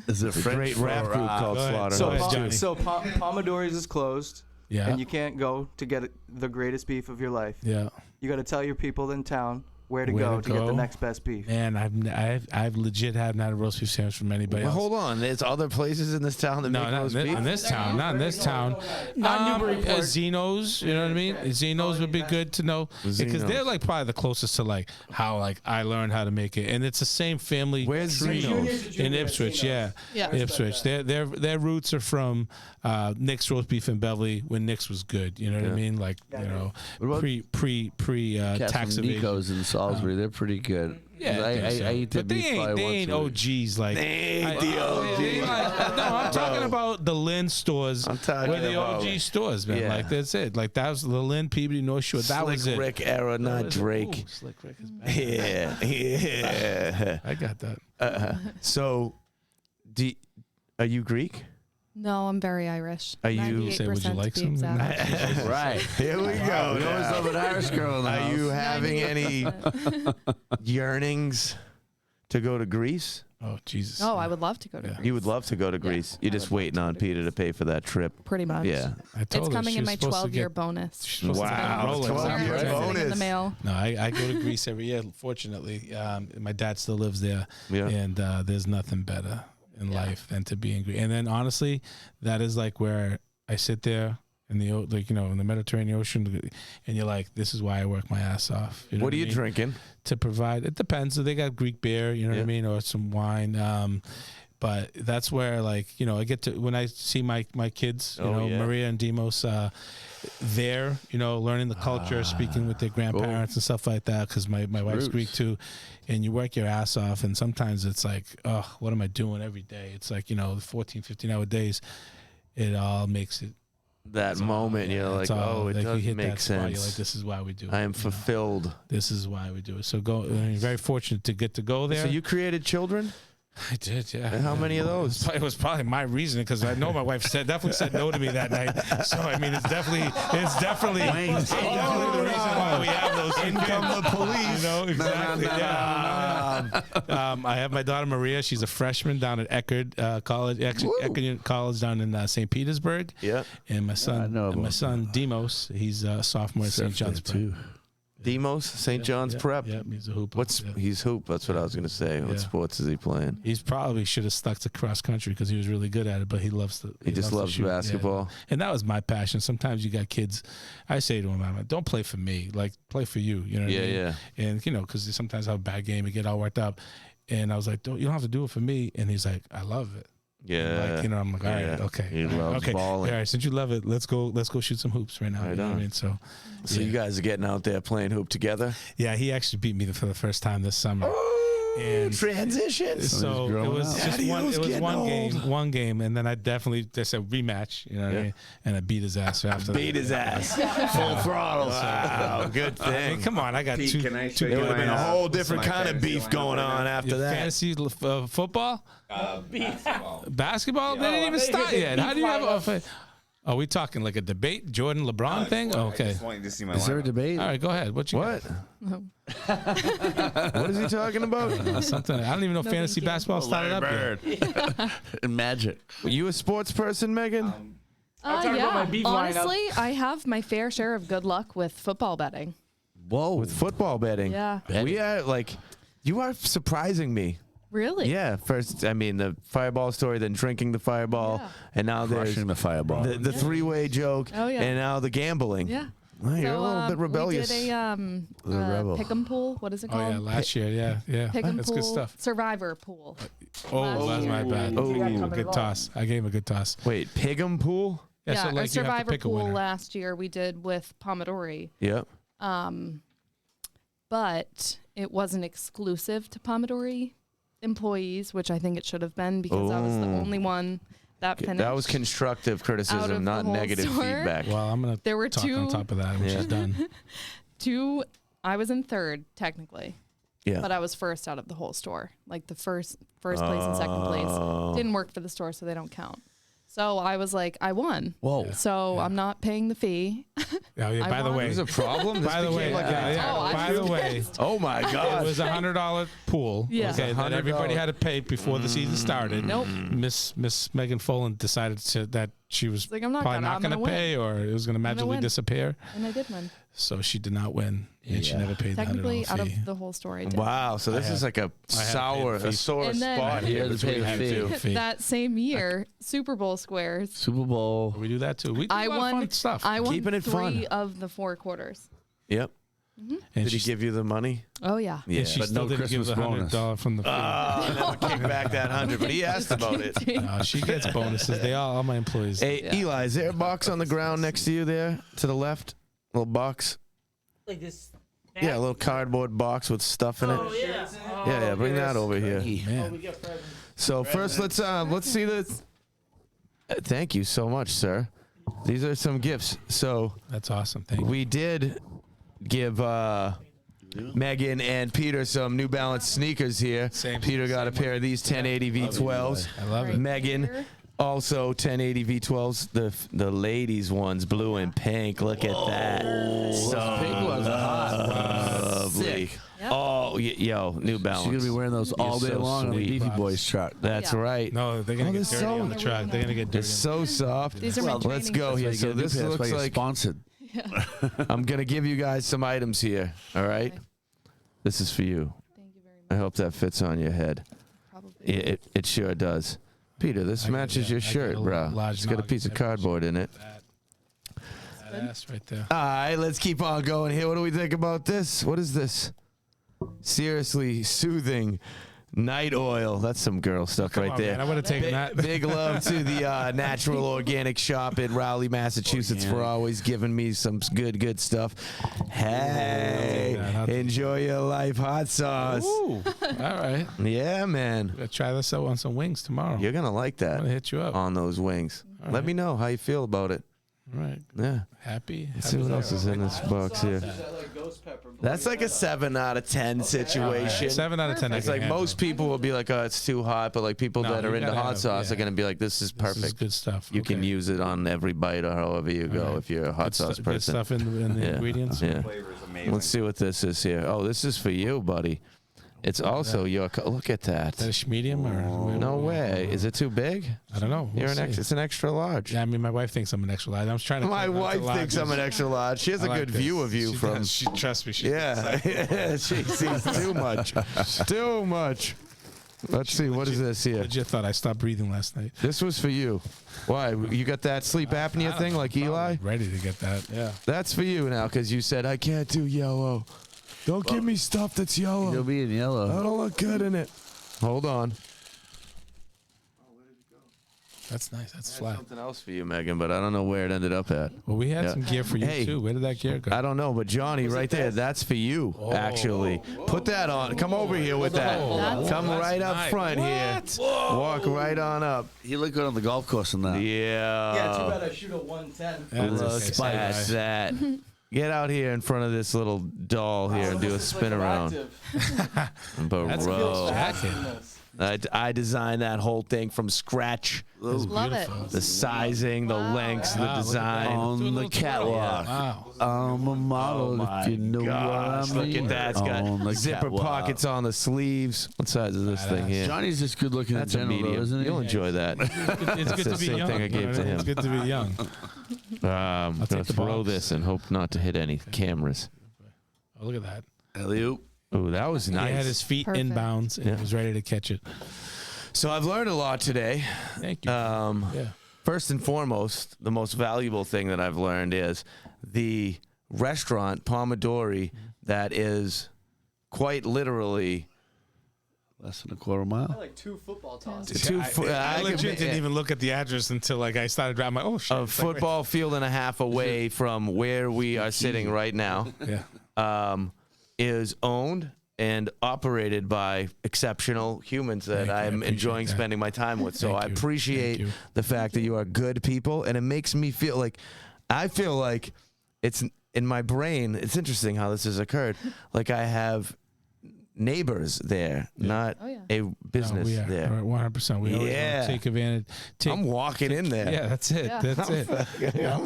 Is it French Great for, rap group called go ahead. So, Slaughterhouse. Johnny. Pomodori's is closed, Yeah. and you can't go to get the greatest beef of your life. Yeah. You got to tell your people in town where to Where go to to get the go. next best beef. Man, I've legit haven't had a roast beef sandwich from anybody Well, else. hold on. There's other places in this town that No, make not roast in, beef. this town. Not in this town. Not Newburyport. Zeno's, you know what I mean? Zeno's would be good to know because Zeno's. they're like probably the closest to like how like I learned how to make it, and it's the same family Where's tree Zeno's? in Ipswich. Yeah, Yeah. Ipswich. Their roots are from Nick's roast beef in Beverly when Nick's was good. You know what I mean? Like What about pre cats tax from evasion. Nico's in Salisbury? They're pretty good. Yeah, I eat their but they beef probably ain't once a week. OGs like. They ain't the OGs. No, I'm talking about the Lynn stores. I'm talking where the about- OG stores, man. Yeah. Like that's it. Like that was the Lynn Peabody North Shore. That was Slick it. Rick era, not Drake. Ooh, Slick Rick is bad. Yeah. I got that. So, are you Greek? No, I'm very Irish. Are you- Say, would you 98% like to be some? exact. Right. Here we go. We always now. love an Irish girl in the Are house. you having any 98%. yearnings to go to Greece? Oh Jesus. Oh, I would love to go to Yeah. Greece. You would love to go to Greece. You're just waiting on Peter to pay for that trip. Pretty much. Yeah. I told It's her coming she in was my supposed to 12-year get- bonus. she's supposed to get Wow, Rolex. 12-year It's sitting in bonus. the mail. No, I go to Greece every year. Fortunately, my dad still lives there, Yeah. and there's nothing better in life than to be in Greece. And then honestly, that is like where I sit there in the in the Mediterranean Ocean, and you're like, this is why I work my ass off. You know What are I you mean? drinking? To provide? It depends. So they got Greek beer, you know what Yeah. I mean, or some wine. But that's where I get to when I see my kids, Oh, yeah. Maria and Demos, there, learning the culture, speaking with their grandparents and stuff like that. Because my wife's Roots. Greek too, and you work your ass off, and sometimes it's like, oh, what am I doing every day? It's like 14, 15-hour days. It all makes it. That moment, you're like, it's all- it like, you does hit make that spot, you're sense. like, this is why we do it. I am you know? fulfilled. This is why we do it. So very fortunate to get to go there. So you created children? I did, yeah. And how many of those? It was probably my reason because I know my wife definitely said no to me that night. So I mean, it's definitely the reason why we have those. In come the police. Exactly. Yeah. I have my daughter Maria. She's a freshman down at Eckerd College. Actually, Eckerd College down in St. Petersburg. Yeah. And my I son, know my about son Demos, he's a sophomore at St. John's. too. Demos, St. John's Prep. Yeah, he's a hooper. He's hoop. That's what I was gonna say. What sports is he playing? He's probably should have stuck to cross country because he was really good at it, but he loves to. He just loves shoot. basketball. Yeah. And that was my passion. Sometimes you got kids. I say to him, don't play for me. Like play for you. You know what I mean? Yeah. And because sometimes I have a bad game and get all worked up. And I was like, you don't have to do it for me. And he's like, I love it. Yeah. Like, I'm like, all right, okay. He loves balling. All right, since you love it, let's go shoot some hoops right now. Right you know what I mean? So you guys are getting out there playing hoop together? Yeah, he actually beat me for the first time this summer. And transition. So it was just one game, and then I definitely just a rematch, you know what I mean? And I beat his ass after Beat his ass. Full throttle. Wow, good thing. I mean, come on, I got two. There would have been a whole different kind of beef going on after that. Fantasy football? Basketball. Basketball? They didn't even start yet. How do you have a... Are we talking like a debate, Jordan LeBron thing? Okay. I just wanted to see my Is there a debate? All right, go ahead. What? What is he talking about? Something. I don't even know fantasy basketball started up yet. And Magic. Were you a sports person, Megan? Honestly, I have my fair share of good luck with football betting. Whoa. With football betting? Yeah. We are you are surprising me. Really? Yeah. First, I mean, the fireball story, then drinking the fireball, and now there's Crushing the fireball. the three-way joke, and now the gambling. Yeah. Well, you're a little bit rebellious. We did a rebel. pick'em pool. What is it called? Oh yeah, last year. Yeah. Pick'em That's pool. good stuff. Survivor pool. Oh, that's my bad. Oh, good toss. I gave him a good toss. Wait, Pig'em pool? Yeah, so our like you have to Survivor pick a pool winner. last year we did with Pomodori. Yep. But it wasn't exclusive to Pomodori employees, which I think it should have been because I was the only one that finished. That was constructive out criticism, of not the whole negative store. feedback. Well, I'm gonna There were talk two- on top of that when she's done. I was in third technically. Yeah. But I was first out of the whole store. Like the first place and second place didn't work for the store, so they don't count. So I was like, I won. Whoa. So I'm not paying the fee. By the way, There's a problem? by the way, by the way, Oh, my it God. was $100 pool. Yeah. Okay, that everybody had to pay before the season started. Nope. Miss Meghan Folan decided that she was like, I'm not probably gonna- not I'm going to gonna pay, or it was going to magically win. disappear. And I did win. So she did not win, and she never paid the Technically, $100 out fee. of the whole store, I did. Wow, so this is like a sore And then- spot here had to pay between the you fee. two. Fee. That same year, Super Bowl squares, Super Bowl. We do that too. We do I a lot of won. fun stuff. I won Keeping it 3 fun. of the 4 quarters. Yep. and Did he she, give you the money? Oh yeah. Yeah. and she But still no didn't give Christmas the bonus. $100 from the fee. Never kick back that 100, but he asked about it. No, she gets bonuses. All my employees. Hey, Eli, is there a box on the ground next to you there, to the left? A little box? Like this. Yeah, a little cardboard box with stuff in it. Yeah. Yeah, bring that over here. Man. So first, let's see the. Thank you so much, sir. These are some gifts. So That's awesome. Thank you. we did give Megan and Peter some New Balance sneakers here. Peter got a pair of these 1080 V12s. I love it. Megan also 1080 V12s. The ladies ones, blue and pink. Look at that. So pink ones are hot. lovely. Sick. Oh, yo, New Balance. She's going to be wearing those all You're day so long on the sweet. Beefy Boys truck. That's Yeah. right. No, they're gonna get they're dirty so- on the truck. They're gonna get They're dirty. so soft. These are my Let's training go shoes. here. So this looks like sponsored. I'm gonna give you guys some items here. All right. Okay. This is for you. Thank you very I much. hope that fits on your head. Probably. It sure does. Peter, this matches your shirt, bro. It's got a piece of cardboard in it. That ass right there. All right, let's keep on going here. What do we think about this? What is this? Seriously soothing night oil. That's some girl stuff right on, there. man. I would've taken that. Big love to the Natural Organic Shop in Raleigh, Massachusetts for always giving me some good stuff. Hey, I'll take enjoy your life hot sauce. Ooh, all right. Yeah, man. Gotta try this out on some wings tomorrow. You're going to like I'm that gonna hit you up. on those wings. All Let right. me know how you feel about it. All right. Yeah. Happy. Let's see what else is in this box here. That's like a 7 out of 10 situation. 7 out of 10. I It's can like handle. most people will be like, oh, it's too hot. But like people No, that are you into gotta hot have- sauce are yeah. going to be like, this is This is perfect. good stuff. You can Okay. use it on every bite or however you go All right. if you're a hot Good sauce Good person. stuff in the Yeah. ingredients. Yeah. Flavor is amazing. Let's see what this is here. Oh, this is for you, buddy. It's also your. Look at that. Is that a medium or? No way. Is it too big? I don't know. You're it's an extra large. Yeah, I mean, my wife thinks I'm an extra large. I was trying to. My wife thinks I'm an extra large. She has a good view of you from. She trust me. Yeah, she sees too much. Too much. Let's see. What is this here? Legit thought I stopped breathing last night. This was for you. Why? You got that sleep apnea thing like Eli? Ready to get that. Yeah. That's for you now because you said I can't do yellow. Don't give me stuff that's yellow. You'll be in yellow. I don't look good in it. Hold on. That's nice. That's flat. Something else for you, Megan, but I don't know where it ended up at. Well, we had some gear for you too. Where did that gear go? I don't know, but Johnny, right there, that's for you. Actually, put that on. Come over here with that. Come right up front here. Walk right on up. He looked good on the golf course in that. Yeah. Yeah, too bad I shoot a 110. Look at that. Get out here in front of this little doll here and do a spin around. Bro. I designed that whole thing from scratch. Love it. The sizing, the lengths, the design. On the catwalk. Wow. I'm a model, if you know what I mean. Look at that. It's got zipper pockets on the sleeves. What size is this thing here? Johnny's just good looking That's in a general, medium. isn't he? You'll enjoy that. It's good to be same young. thing I gave to him. It's good to be young. I'm going to throw this and hope not to hit any cameras. Oh, look at that. Alley-oop. Oh, that was nice. He had his feet Perfect. inbounds and he was ready to catch it. So I've learned a lot today. Thank you. First and foremost, the most valuable thing that I've learned is the restaurant Pomodori that is quite literally less than a quarter mile. Like 2 football tosses. I legit didn't even look at the address until I started driving. Oh shit! A football field and a half away from where we are sitting right now. Yeah. Is owned and operated by exceptional humans that I'm enjoying spending my time with. So I appreciate the fact that you are good people, and it makes me feel like it's in my brain. It's interesting how this has occurred. Like I have neighbors there, not a business there. 100%. We always want to take advantage. I'm walking in there. Yeah, that's it. Yeah. That's it.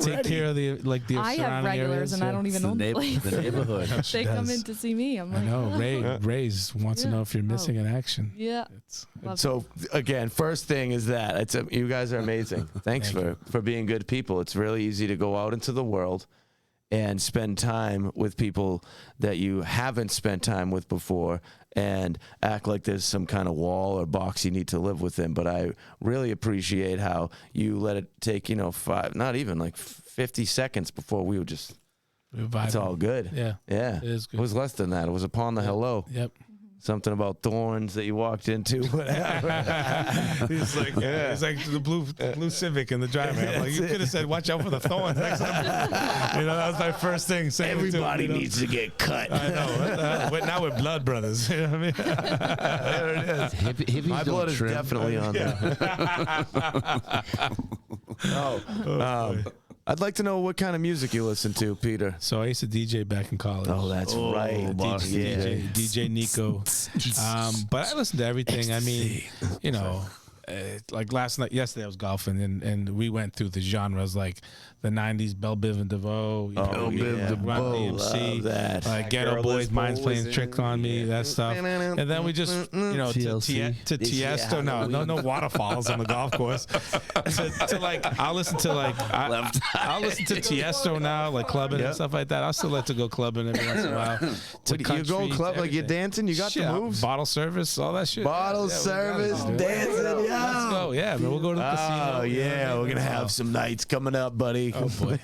Take care of the I have surrounding regulars areas, and I don't even know the place. The neighborhood. They come in to see me. I'm like, I know. Ray wants to know if you're missing in action. Yeah. So again, first thing is that you guys are amazing. Thanks for being good people. It's really easy to go out into the world and spend time with people that you haven't spent time with before and act like there's some kind of wall or box you need to live within. But I really appreciate how you let it take, not even like 50 seconds before we were just, it's all good. Yeah. Yeah. It is good. It was less than that. It was upon the hello. Yep. Something about thorns that you walked into, whatever. He's like, it's like the blue Civic in the driveway. I'm like, you could have said, "Watch out for the thorns." Next time. That was my first thing. Everybody needs to get cut. I know. But now we're blood brothers. You know what I mean? There it is. Hippies My blood is definitely on there. I'd like to know what kind of music you listen to, Peter. So I used to DJ back in college. Oh, that's right. DJ Nico. But I listen to everything. I mean, like yesterday I was golfing and we went through the genres like the 90s, Belle Biv and DeVoe, Bell Biv DeVoe, DMC, that. Ghetto Boys, Minds Playing Tricks on Me, that stuff. And then we just, to Tiesto. No waterfalls on the golf course. to like, I'll listen to Tiesto now, like clubbing and stuff like that. I'll still like to go clubbing every once in a while. You go club like you're dancing? You got the moves? Bottle service, all that shit. Bottle service, dancing, Let's go. Yeah, man, we'll go to the casino. Oh, yeah, we're going to have some nights coming up, buddy. Oh, boy.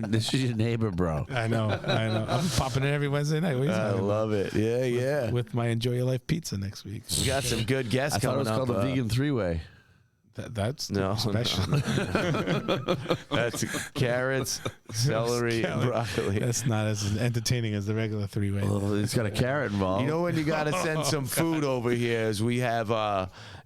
This is your neighbor, bro. I know. I'm popping in every Wednesday night. I love it. Yeah. With my Enjoy Your Life pizza next week. We got some good guests coming up. I thought it was called the vegan three-way. That's no special. That's carrots, celery, broccoli. That's not as entertaining as the regular three-way. Well, it's got a carrot involved. You know when you got to send some food over here is we have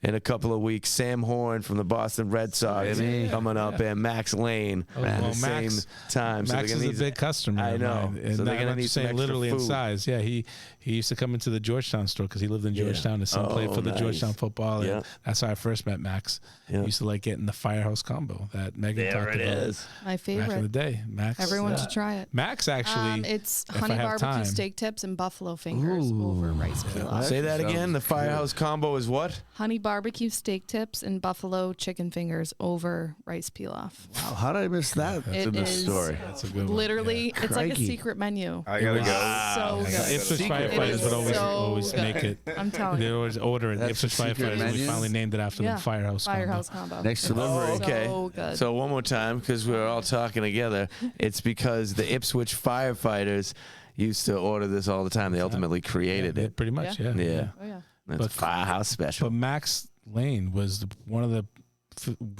in a couple of weeks. Sam Horn from the Boston Red Sox coming up, and Max Lane at the same time. Max is a big customer. I know. And So they're going to need some literally extra in food. size. Yeah, he used to come into the Georgetown store because he lived in Georgetown. His son played for the Georgetown football. And that's how I first met Max. He used to like getting the Firehouse combo that Meghan talked about. My favorite. Back in the day. Max. Everyone should try it. Max actually. It's if honey I have barbecue time- steak tips and buffalo fingers over rice pilaf. Say that again. The Firehouse combo is what? Honey barbecue steak tips and buffalo chicken fingers over rice pilaf. Wow, how did I miss that? It in this is story. That's a good one. literally, it's like a Crikey. secret menu. I gotta go. So good. Ipswich It firefighters is would always so good. make it. I'm telling They you. always order it. That's Ipswich a secret firefighters. We menu? finally named it after Yeah. the Firehouse. Firehouse combo. Next delivery. Oh, okay. So good. So one more time, because we're all talking together. It's because the Ipswich firefighters used to order this all the time. They ultimately created it. Pretty much, yeah. Yeah. Oh yeah. That's But- Firehouse special. But Max Lane was one of the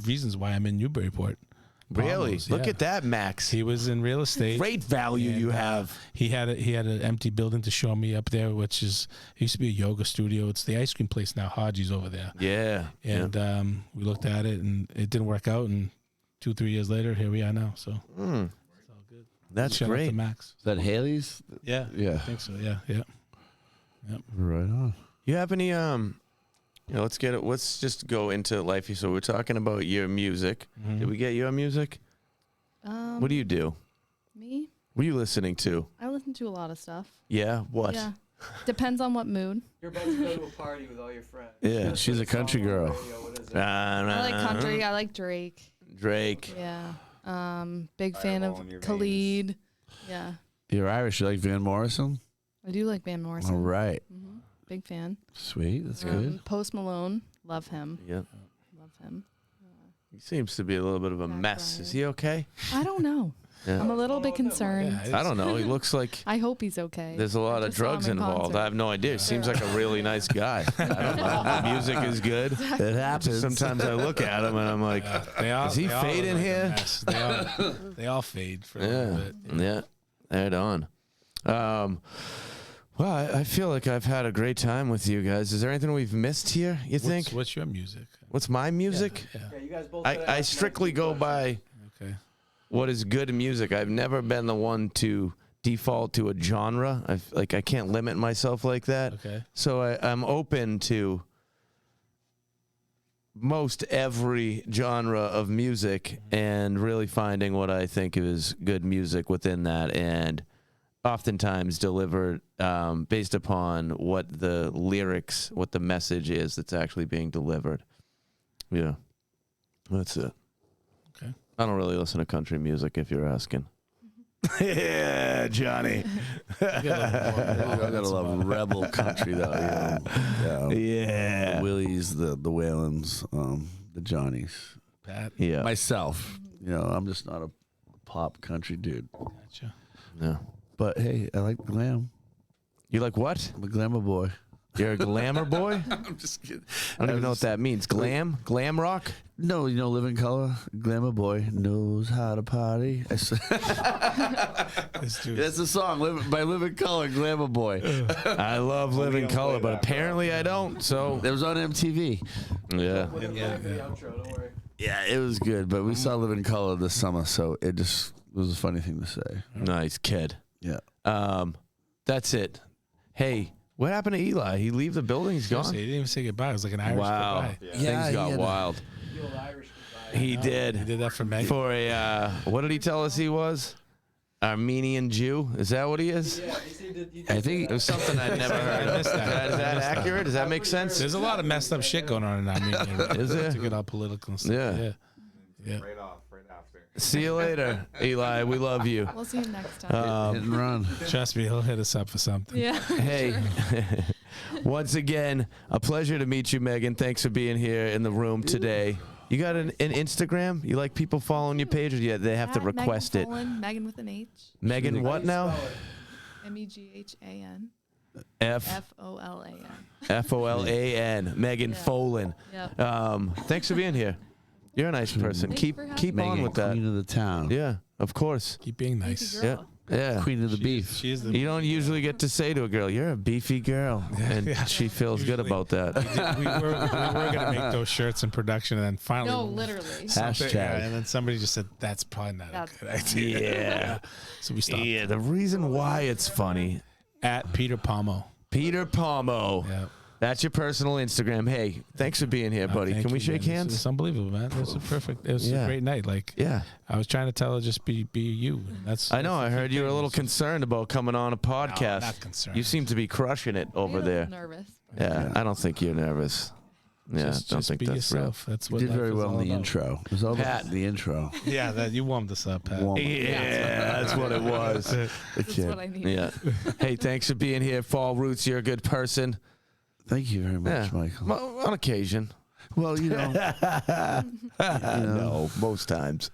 reasons why I'm in Newburyport. Really? Pomo's, Look yeah. at that, Max. He was in real estate. Great value And, you have. He had an empty building to show me up there, which is it used to be a yoga studio. It's the ice cream place now. Haji's over there. Yeah. And we looked at it, and it didn't work out. And 2-3 years later, here we are now. So it's all good. That's Shout out to great. Max. Is that Haley's? Yeah, Yeah. I think so. Yeah, yeah. Right on. You have any let's just go into life. So we're talking about your music. Mm-hmm. Did we get your music? What do you do? Me? What are you listening to? I listen to a lot of stuff. Yeah. What? Yeah. Depends on what mood. You're about to go to a party with all your friends. Yeah. She's a country girl. What is it? I like country. I like Drake. Drake. Yeah. Big fan Fireball of in your Khalid. Yeah. You're Irish. You like Van Morrison? I do like Van Morrison. All right. Big fan. Sweet. That's good. Post Malone. Love him. Yeah. Love him. He seems to be a little bit of a Zach mess. Bryan. Is he okay? I don't know. Yeah. I'm a little bit concerned. Yeah, I don't know. He looks like I hope he's okay. there's a lot I of just saw him drugs in involved. concert. I have no idea. He seems like a really nice guy. I don't know. The music is good. It happens. Sometimes I look at him and I'm like, is he fading here? They all fade for a little bit. Yeah. Right on. Well, I feel like I've had a great time with you guys. Is there anything we've missed here, you think? What's your music? What's my music? Yeah. Yeah, you guys both I strictly go by Okay. what is good music. I've never been the one to default to a genre. I can't limit myself like that. Okay. So I'm open to most every genre of music and really finding what I think is good music within that, and oftentimes delivered based upon what the lyrics, what the message is that's actually being delivered. Yeah, that's it. Okay. I don't really listen to country music, if you're asking. Yeah, Johnny. I gotta love rebel country though. Yeah. Yeah. The Willies, the Whalens, the Johnnies. Pat. Yeah. Myself, I'm just not a pop country dude. Gotcha. Yeah. But hey, I like glam. You like what? I'm a glamour boy. You're a glamour boy? I'm just kidding. I don't even know what that means. Glam? Glam rock? No, Living Color. Glamour boy knows how to party. This dude. That's the song by Living Color, Glamour Boy. I love Living Color, but apparently I don't. So It was on MTV. yeah. The outro, don't worry. Yeah, it was good, but we saw Living Color this summer, so it was a funny thing to say. Nice kid. Yeah. That's it. Hey, what happened to Eli? He leave the building? He's gone? He didn't even say goodbye. It was like an Irish Wow. goodbye. Yeah, Things he got had a- wild. The old Irish goodbye. He He did. did that for Meghan. For a, what did he tell us he was? Armenian Jew? Is that what he is? Yeah, you I think it was something I'd never heard. I missed that. Is that accurate? Does that make sense? There's a lot of messed up shit going on in Armenia. Is there? To get all political and stuff. Yeah. Yeah. Right off, right after. See you later, Eli. We love you. We'll see him next time. Hit and run. Trust me, he'll hit us up for something. yeah. Hey, once again, a pleasure to meet you, Meghan. Thanks for being here in the room today. You got an Instagram? You like people following your page, or they have to At request Meghan it? Folan, Megan with an H. Meghan, what now? Meghan. F Folan. Folan. Meghan Yeah. Folan. Yep. Thanks for being here. You're a nice person. Thanks Keep for having keep me. on Megan, with that. Queen of the town. Yeah, of course. Keep being nice. Thank you, Yeah. girl. Yeah. Queen of the beef. She is the. You don't usually get to say to a girl, "You're a beefy girl," and she feels good about that. We were gonna make those shirts in production, and then finally, No, literally. Hashtag. and then somebody just said that's probably not a good idea. Yeah. So we stopped. Yeah. The reason why it's funny, At Peter Pomo. Peter Pomo. Yeah. That's your personal Instagram. Hey, thanks for being here, buddy. Thank Can we you, shake man. hands? It's unbelievable, man. It was a perfect. It was a great night. Like, Yeah. I was trying to tell her just be you. That's. I know. I that's the heard you were a little concerned about coming on a podcast. not concerned. You seem to be crushing it over I'm there. nervous. Yeah, I don't think you're nervous. Yeah, don't just think be that's real. yourself. That's You what did life very is well all in the about. intro. It was all Pat. about the intro. Yeah, that you warmed us up, Pat. Warm. Yeah, that's what it was. The That's kid. what I need. Yeah. Hey, thanks for being here, Phall Roots. You're a good person. Thank you very much, Yeah. Michael. Well, on occasion. Well, No, most times.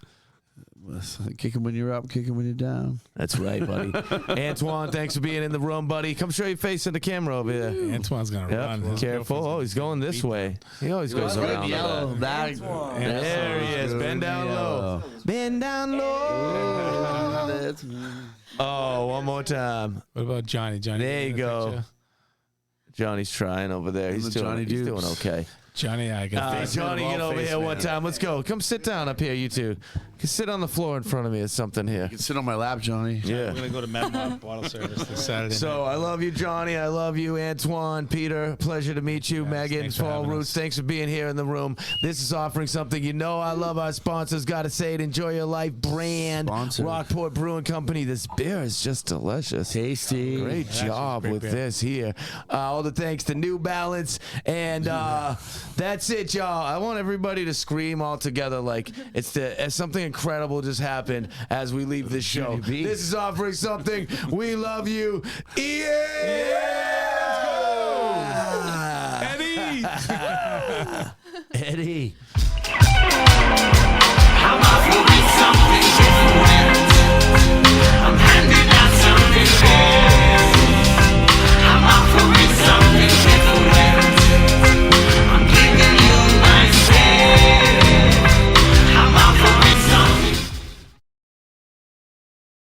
kick him when you're up, kick him when you're down. That's right, buddy. Antoine, thanks for being in the room, buddy. Come show your face in the camera over there. Antoine's gonna run. Yep. His Careful. girlfield's Oh, he's going this way. He always goes around. There he is. Bend down low. Bend down low. That's me. Oh, one more time. What about Johnny? Johnny, There you get a go. picture? Johnny's trying over there. He's The Jonny doing Deups. okay. Johnny, I got Johnny, get over here one time. Let's go. Come sit down up here, you two. Sit on the floor in front of me or something here. You can sit on my lap, Johnny. We're Yeah. gonna go to Mad Bottle Service this Saturday. So I love you, Johnny. I love you, Antoine, Peter. Pleasure to meet you, Megan, thanks for Phall having Roots. us. Thanks for being here in the room. This is offering something. You know I love our sponsors. Got to say it. Enjoy Your Life brand. Sponsored. Rockport Brewing Company. This beer is just delicious. Tasty. Great job great with beer. this here. All the thanks to New Balance. And that's it, y'all. I want everybody to scream all together like as something incredible just happened as we leave this show. B. This is offering something. We love you. Yeah! Eddie. Eddie.